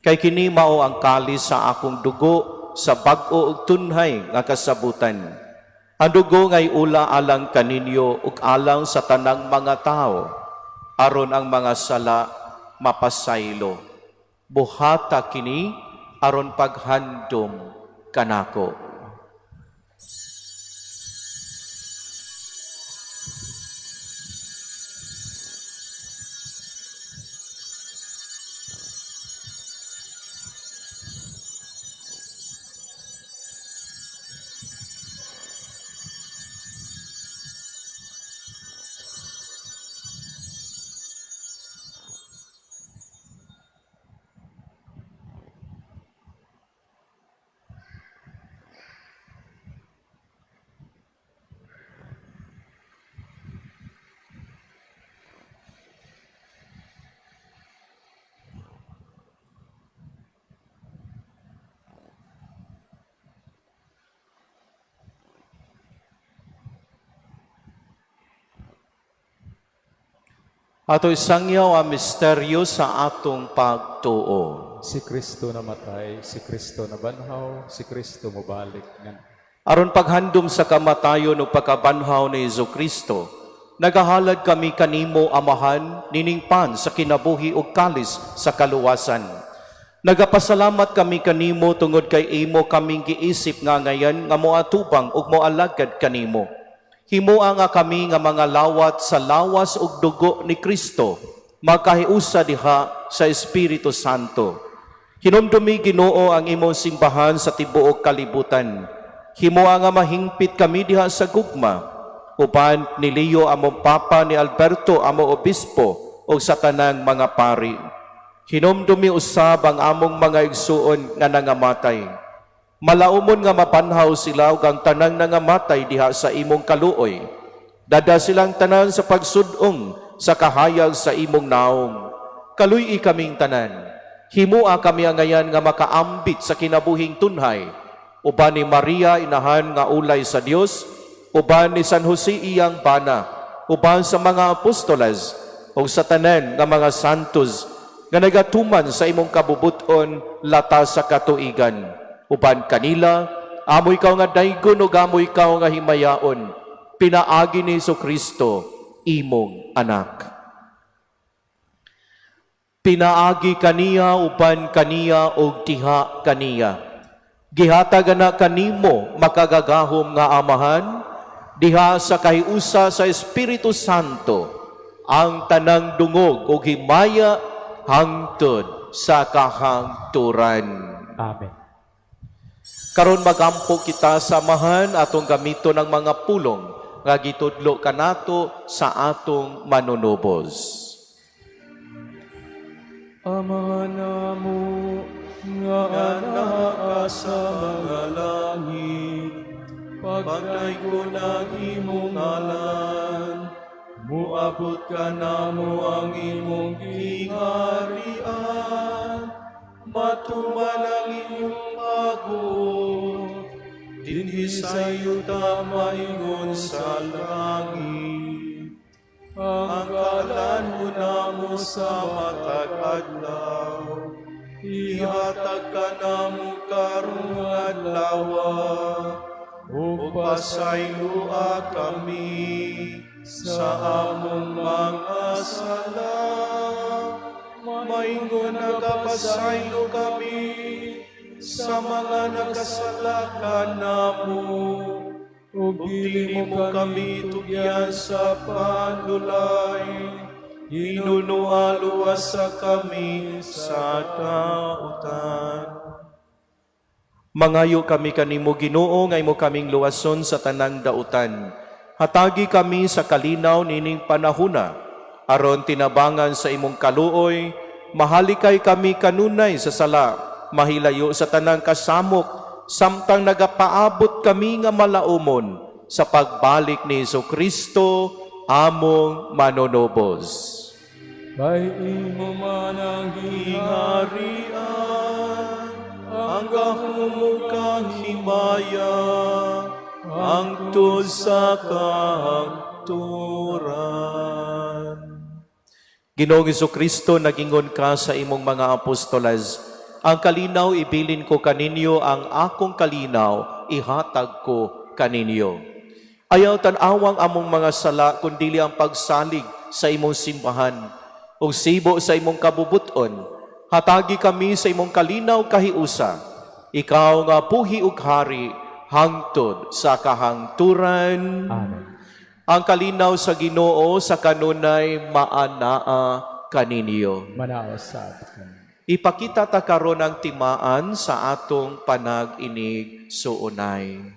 Kay kini mao ang kalis sa akong dugo sa bag-o ug tunhay nga kasabutan. Ang dugo ngay ula alang kaninyo ug alang sa tanang mga tao aron ang mga sala mapasaylo. Buhata kini aron paghandom kanako. Ato isangyaw ang misteryo sa atong pagtuo. Si Kristo namatay, si Kristo nabanhaw, si Kristo mobalik nga. Aron paghandom sa kamatayon ug pagkabanhaw ni Hesus Kristo, nagahalad kami kanimo amahan niningpan sa kinabuhi ug kalis sa kaluwasan. Nagapasalamat kami kanimo tungod kay imo kaming giisip nga ngayan nga moatubang ug moalagad kanimo. Himoa nga kami nga mga lawat sa lawas ug dugo ni Kristo, makahiusa diha sa Espiritu Santo. Hinumdumi Ginoo ang imong simbahan sa tibuok kalibutan. Himoa nga mahingpit kami diha sa gugma, uban ni Leo among papa, ni Alberto among obispo ug sa tanang mga pari. Hinumdumi usab ang among mga igsuon nga nangamatay. Malaumon nga mapanhaw sila ug ang tanang nangamatay diha sa imong kaluoy. Dada silang tanan sa pagsudong sa kahayag sa imong naong. Kaluy-i kaming tanan. Himua kami ang ngayan nga makaambit sa kinabuhing tunhay. Uban ni Maria inahan nga ulay sa Dios, uban ni San Jose iyang bana, uban sa mga apostoles ug sa tanan nga mga santos nga nagatuman sa imong kabubuton latas sa katuigan. Uban kanila, amo ikaw nga daygon ug amo ikaw nga himayaon, pinaagi ni Jesucristo, imong anak. Pinaagi kaniya uban kaniya ug tiha kaniya. Gihatag na kanimo makagagahom nga amahan, diha sa kahiusa sa Espiritu Santo, ang tanang dungog ug himaya hangtod sa kahangturan. Amen. Karon magampo kita samahan atong gamito ng mga pulong nga gitudlo kanato sa atong manunubos. Ama namo nga anaa sa mga langit, pagdaygon ang imong ngalan, muabot ka namo ang imong gingarian, matuman ang imong pagod, dinhi sa iyo maingon sa langit. Ang kalan mo namo sa matag adlaw, ihatag ka namo karong adlaw, ug pasaylua kami sa among mga sala. Maingon nagapasaylo kami sa mga nakasala kanamo, ug dili mo kami tugyan sa panulay, hinunualuwas sa kami sa dautan. Mangayo kami kanimo Ginoo nga imo kaming luwason sa tanang dautan. Hatagi kami sa kalinaw nining panahuna, aron tinabangan sa imong kaluoy, mahalikay kami kanunay sa sala, mahilayo sa tanang kasamok, samtang nagapaabot kami nga malaumon sa pagbalik ni Jesucristo, among manunubos. Kay imo man ang Ingarian, ang kahumukang himaya, ang sa kahagturan. Ginoong Kristo, nagingon ka sa imong mga apostolas, ang kalinaw ibilin ko kaninyo, ang akong kalinaw ihatag ko kaninyo. Ayaw tan-awang among mga sala, kundili ang pagsalig sa imong simbahan, o sibo sa imong kabubuton. Hatagi kami sa imong kalinaw kahiusa. Ikaw nga buhi ug hari, hangtod sa kahangturan. Amen. Ang kalinaw sa Ginoo sa kanunay maanaa kaninyo. Manaos sa atin. Ipakita ta karon ang timaan sa atong panag-inig suunay.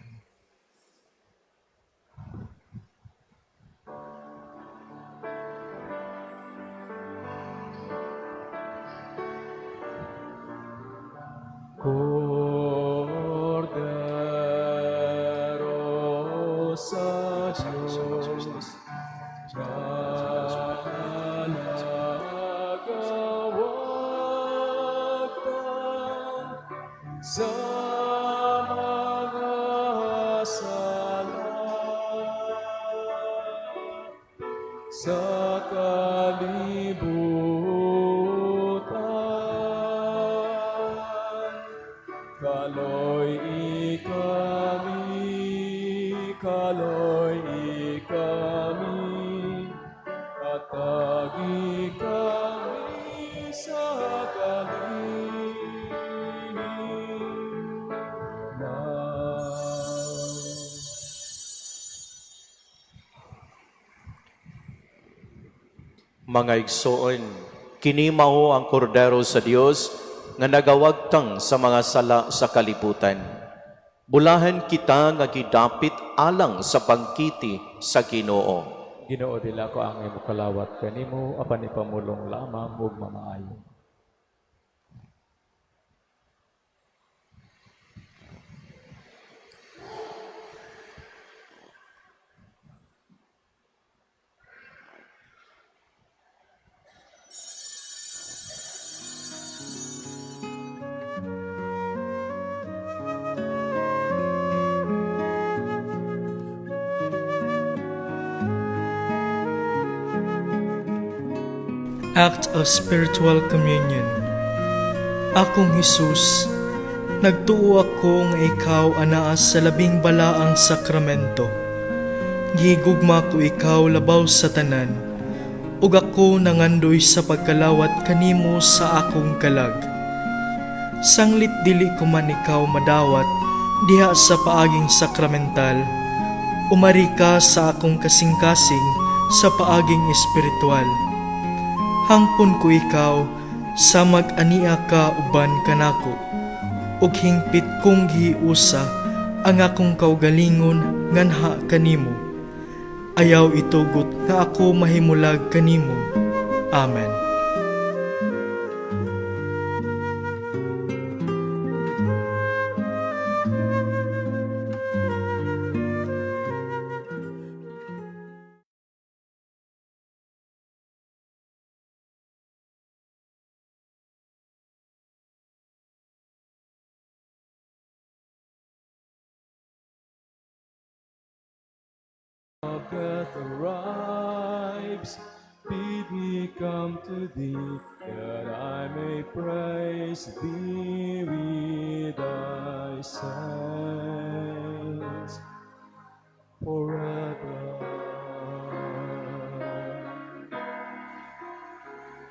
Cordero sa Diyos, nagawag sa mga sala sa kalibutan. Kaloy ikami, atagi kami sa Mga igsoon, kini mao ang kordero sa Dios nga nagawagtang sa mga sala sa kalibutan. Bulahan kita nga gidapit alang sa pagkiti sa Ginoo. Ginoo dila ko ang imo kalawat kanimo apan ipamulong lamang ug mamaayo. Act of Spiritual Communion. Akong Hesus, nagtuo ako nga ikaw anaa sa labing balaang sakramento. Gihigugma ko ikaw labaw sa tanan, ug ako nangandoy sa pagkalawat kanimo sa akong kalag. Sanglit dili ko man ikaw madawat diha sa paaging sakramental, umari ka sa akong kasing-kasing sa paaging espiritual. Hangpon ko ikaw sa mag-ania ka uban kanako, ug hingpit kong giusa ang akong kaugalingon nganha kanimo. Ayaw itugot nga ako mahimulag kanimo. Amen. Of death arrives, bid me come to thee, that I may praise thee with thy saints forever.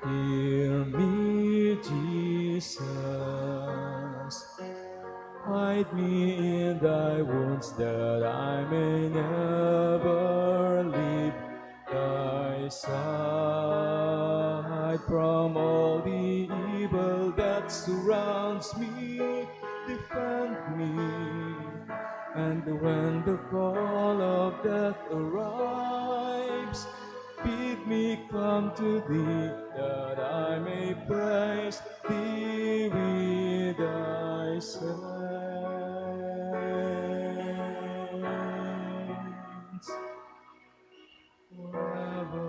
Hear me, Jesus, hide me in thy wounds, that I may never leave thy side. From all the evil that surrounds me, defend me. And when the call of death arrives, bid me come to thee, that I may praise thee with thy saints forever.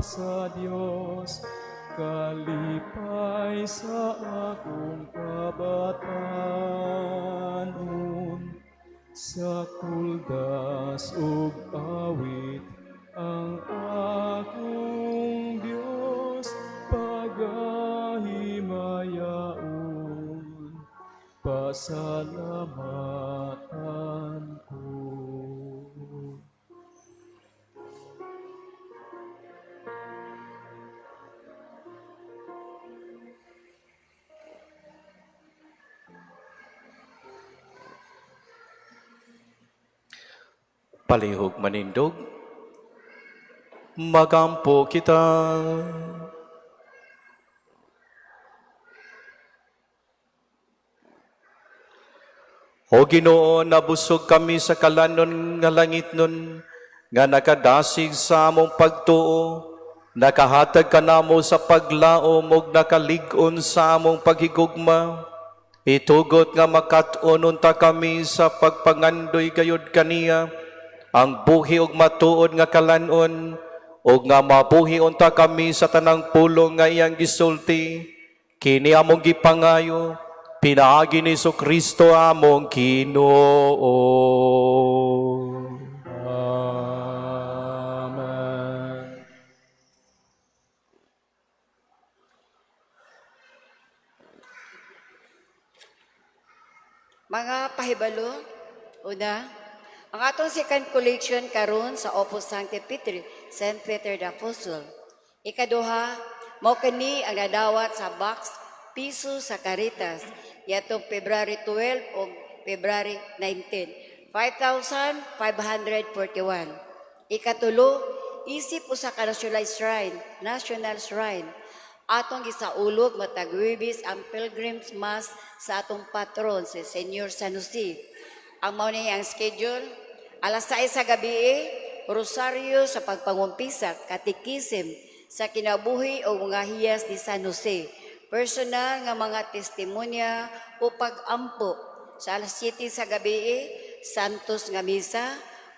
sa Dios, kalipay sa akong kabatanon. Sa kuldas ug awit ang akong Dios pagahimayaon, pasalamatan ko. Palihog manindog, magampo kita. O Ginoo, nabusog kami sa kalanon nga langit nun, nga nakadasig sa among pagtuo, nakahatag ka namo sa paglaom ug nakalig-on sa among paghigugma. Itugot nga makat-on unta kami sa pagpangandoy gayud kaniya, ang buhi ug matuod nga kalanon, ug nga mabuhi unta kami sa tanang pulong nga iyang gisulti. Kini among gipangayo, pinaagi ni Kristo among Ginoo. Amen. Mga pahibalo, una, ang atong second collection karon sa Opus Sancti Petri, St. Peter the Apostle. Ikaduha, mao kani ang nadawat sa box piso sa Caritas, yatong February 12 o February 19, 5,541. Ikatulo, isip usa ka national shrine, atong gisaulog matag Huwebes ang Pilgrim's Mass sa atong patron si Senyor San Jose. Ang mao ni ang schedule, alas 6 sa gabi, rosaryo sa pagpangumpisa, katikisim sa kinabuhi o mga hiyas ni San Jose. Personal nga mga testimonya o pag-ampo. Sa alas 7 sa gabi, santos nga misa,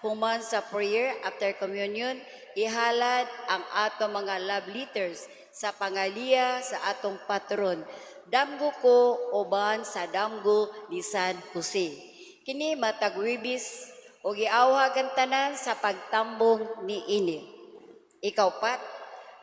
human sa prayer after communion, ihalad ang atong mga love letters sa pangaliya sa atong patron. Damgo ko uban sa damgo ni San Jose. Kini matag Huwebes o giawhag ang tanan sa pagtambong ni ini. Ikaupat,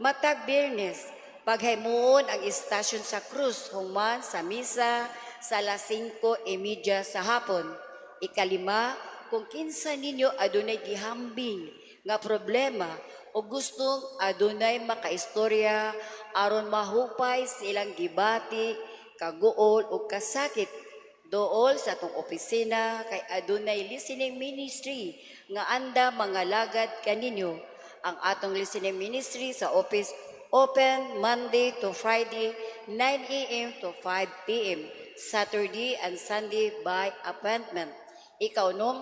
matag Biyernes, paghimuon ang istasyon sa krus human sa misa sa alas 5:30 sa hapon. Ikalima, kung kinsa ninyo adunay gihambing nga problema o gustong adunay makaistorya aron mahupay silang gibati, kaguol o kasakit, dool sa atong opisina kay adunay listening ministry nga anda mga lagad kaninyo. Ang atong listening ministry sa office open Monday to Friday 9 a.m. to 5 p.m. Saturday and Sunday by appointment. Ikaunom,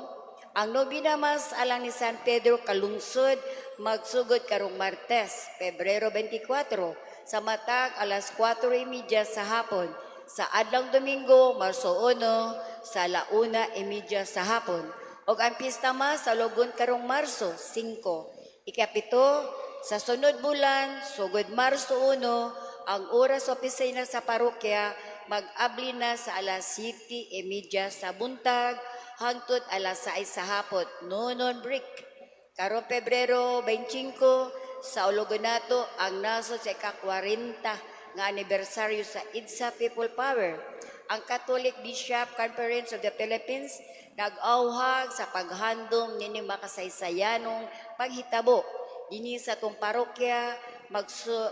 ang nobina mas alang ni San Pedro kalungsod magsugod karong Martes, Pebrero 24 sa matag alas 4:30 sa hapon. Sa adlang Domingo, Marso 1, sa 1:30 sa hapon. O ang pista mas sa Logon karong Marso 5. Ikapito, sa sunod bulan, sugod Marso 1, ang oras opisina sa parokya mag-abli na sa alas 7:30 sa buntag hangtod alas 6 sa hapon. Noon break. Karong Pebrero 25, sa Ologonato ang naso sa ika-40 nga anibersaryo sa IDSA People Power. Ang Catholic Bishop Conference of the Philippines nag-auhag sa paghandom nini makasaysayanong paghitabo. Dini sa tong parokya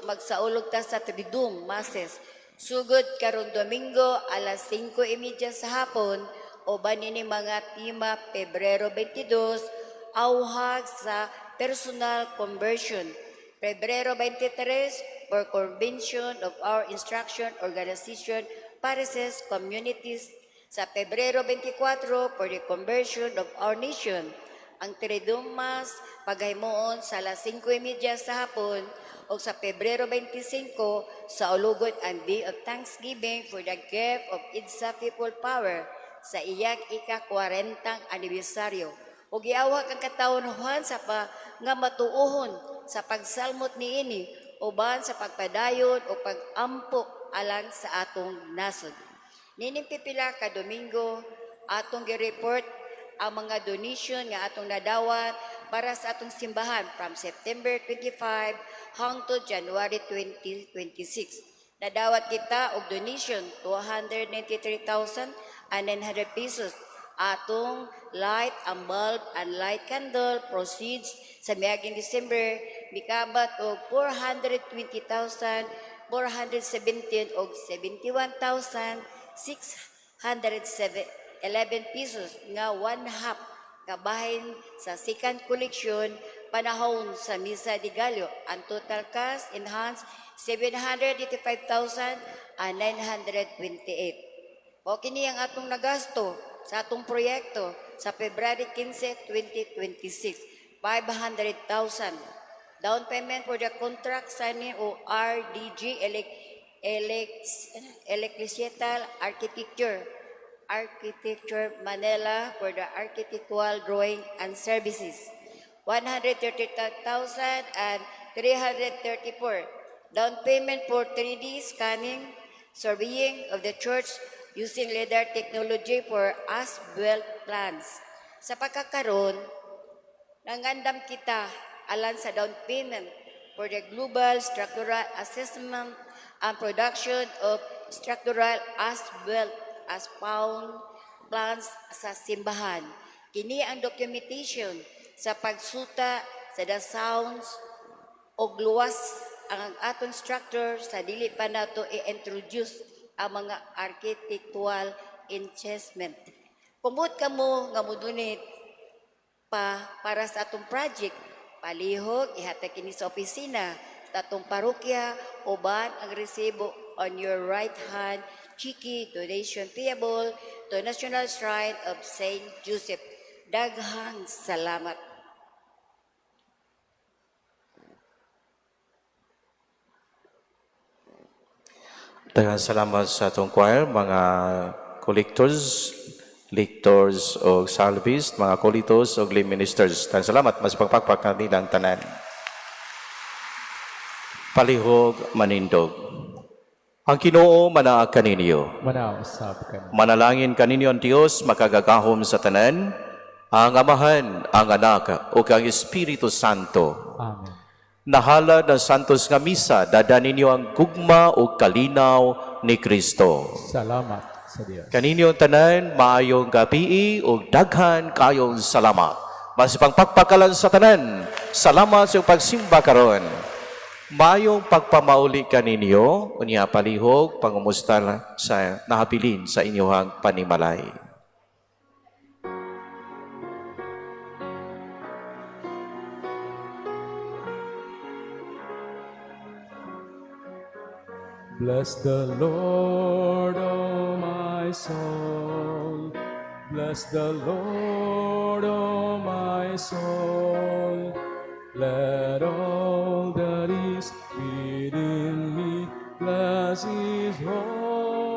magsaulog ta sa Triduum Masses. Sugod karong Domingo alas 5:30 sa hapon o nini mga tima Pebrero 22 auhag sa personal conversion. Pebrero 23 for convention of our instruction organization parishes communities. Sa Pebrero 24 for the conversion of our nation. Ang Triduum Mass paghimuon sa alas 5:30 sa hapon o sa Pebrero 25 sa ulugon ang Day of Thanksgiving for the gift of IDSA People Power sa iyang ika-40 anibersaryo. O giawag ang katawhan sa nga matuohon sa pagsalmot niini uban sa pagpadayon o pag-ampok alang sa atong nasod. Nining pipila ka Domingo atong gi-report ang mga donation nga atong nadawat para sa atong simbahan from September 25 hangtod January 2026. Nadawat kita og donation 293,900 pesos. Atong light and bulb and light candle proceeds sa miaging December mikabat og 420,417 og 71,611 pesos nga one half kabahin sa second collection panahon sa Misa de Gallo. Ang total cost enhanced 785,928. O kini ang atong nagasto sa atong proyekto sa February 15, 2026, 500,000. Down payment for the contract signing o RDG Electrical Architecture Manila for the architectural drawing and services. 133,334. Down payment for 3D scanning, surveying of the church using LiDAR technology for as-built plans. Sa pagkakaroon, nangandam kita alang sa down payment for the global structural assessment and production of structural as-built as found plans sa simbahan. Kini ang documentation sa pagsuta sa the sounds o luwas ang atong structure sa dili pa nato i-introduce ang mga architectural enhancement. Kumot ka mo nga mudunit para sa atong project, palihog, ihatag kini sa opisina, sa atong parokya, uban ang resibo on your right hand, chiki, donation payable to National Shrine of St. Joseph. Daghang salamat. Daghang salamat sa atong choir, mga collectors, lictors o salvist, mga collectors o lay ministers. Daghang salamat, mas pagpakpak na nilang tanan. Palihog manindog. Ang Ginoo manaag kaninyo. Manausap ka na. Manalangin kaninyo ang Dios makagagahom sa tanan, ang Amahan, ang Anak, o ang Espiritu Santo. Amen. Nahala ng santos nga misa, dada ninyo ang gugma o kalinaw ni Kristo. Salamat sa Diyos. Kaninyong tanan, maayong gabi o daghan kayong salamat. Mas pagpakalan sa tanan, salamat sa pagsimba karon. Maayong pagpamauli kaninyo, unya palihog, pangumusta sa nahabilin sa inyong panimalay. Bless the Lord, O my soul. Bless the Lord, O my soul. Let all that is within me bless His holy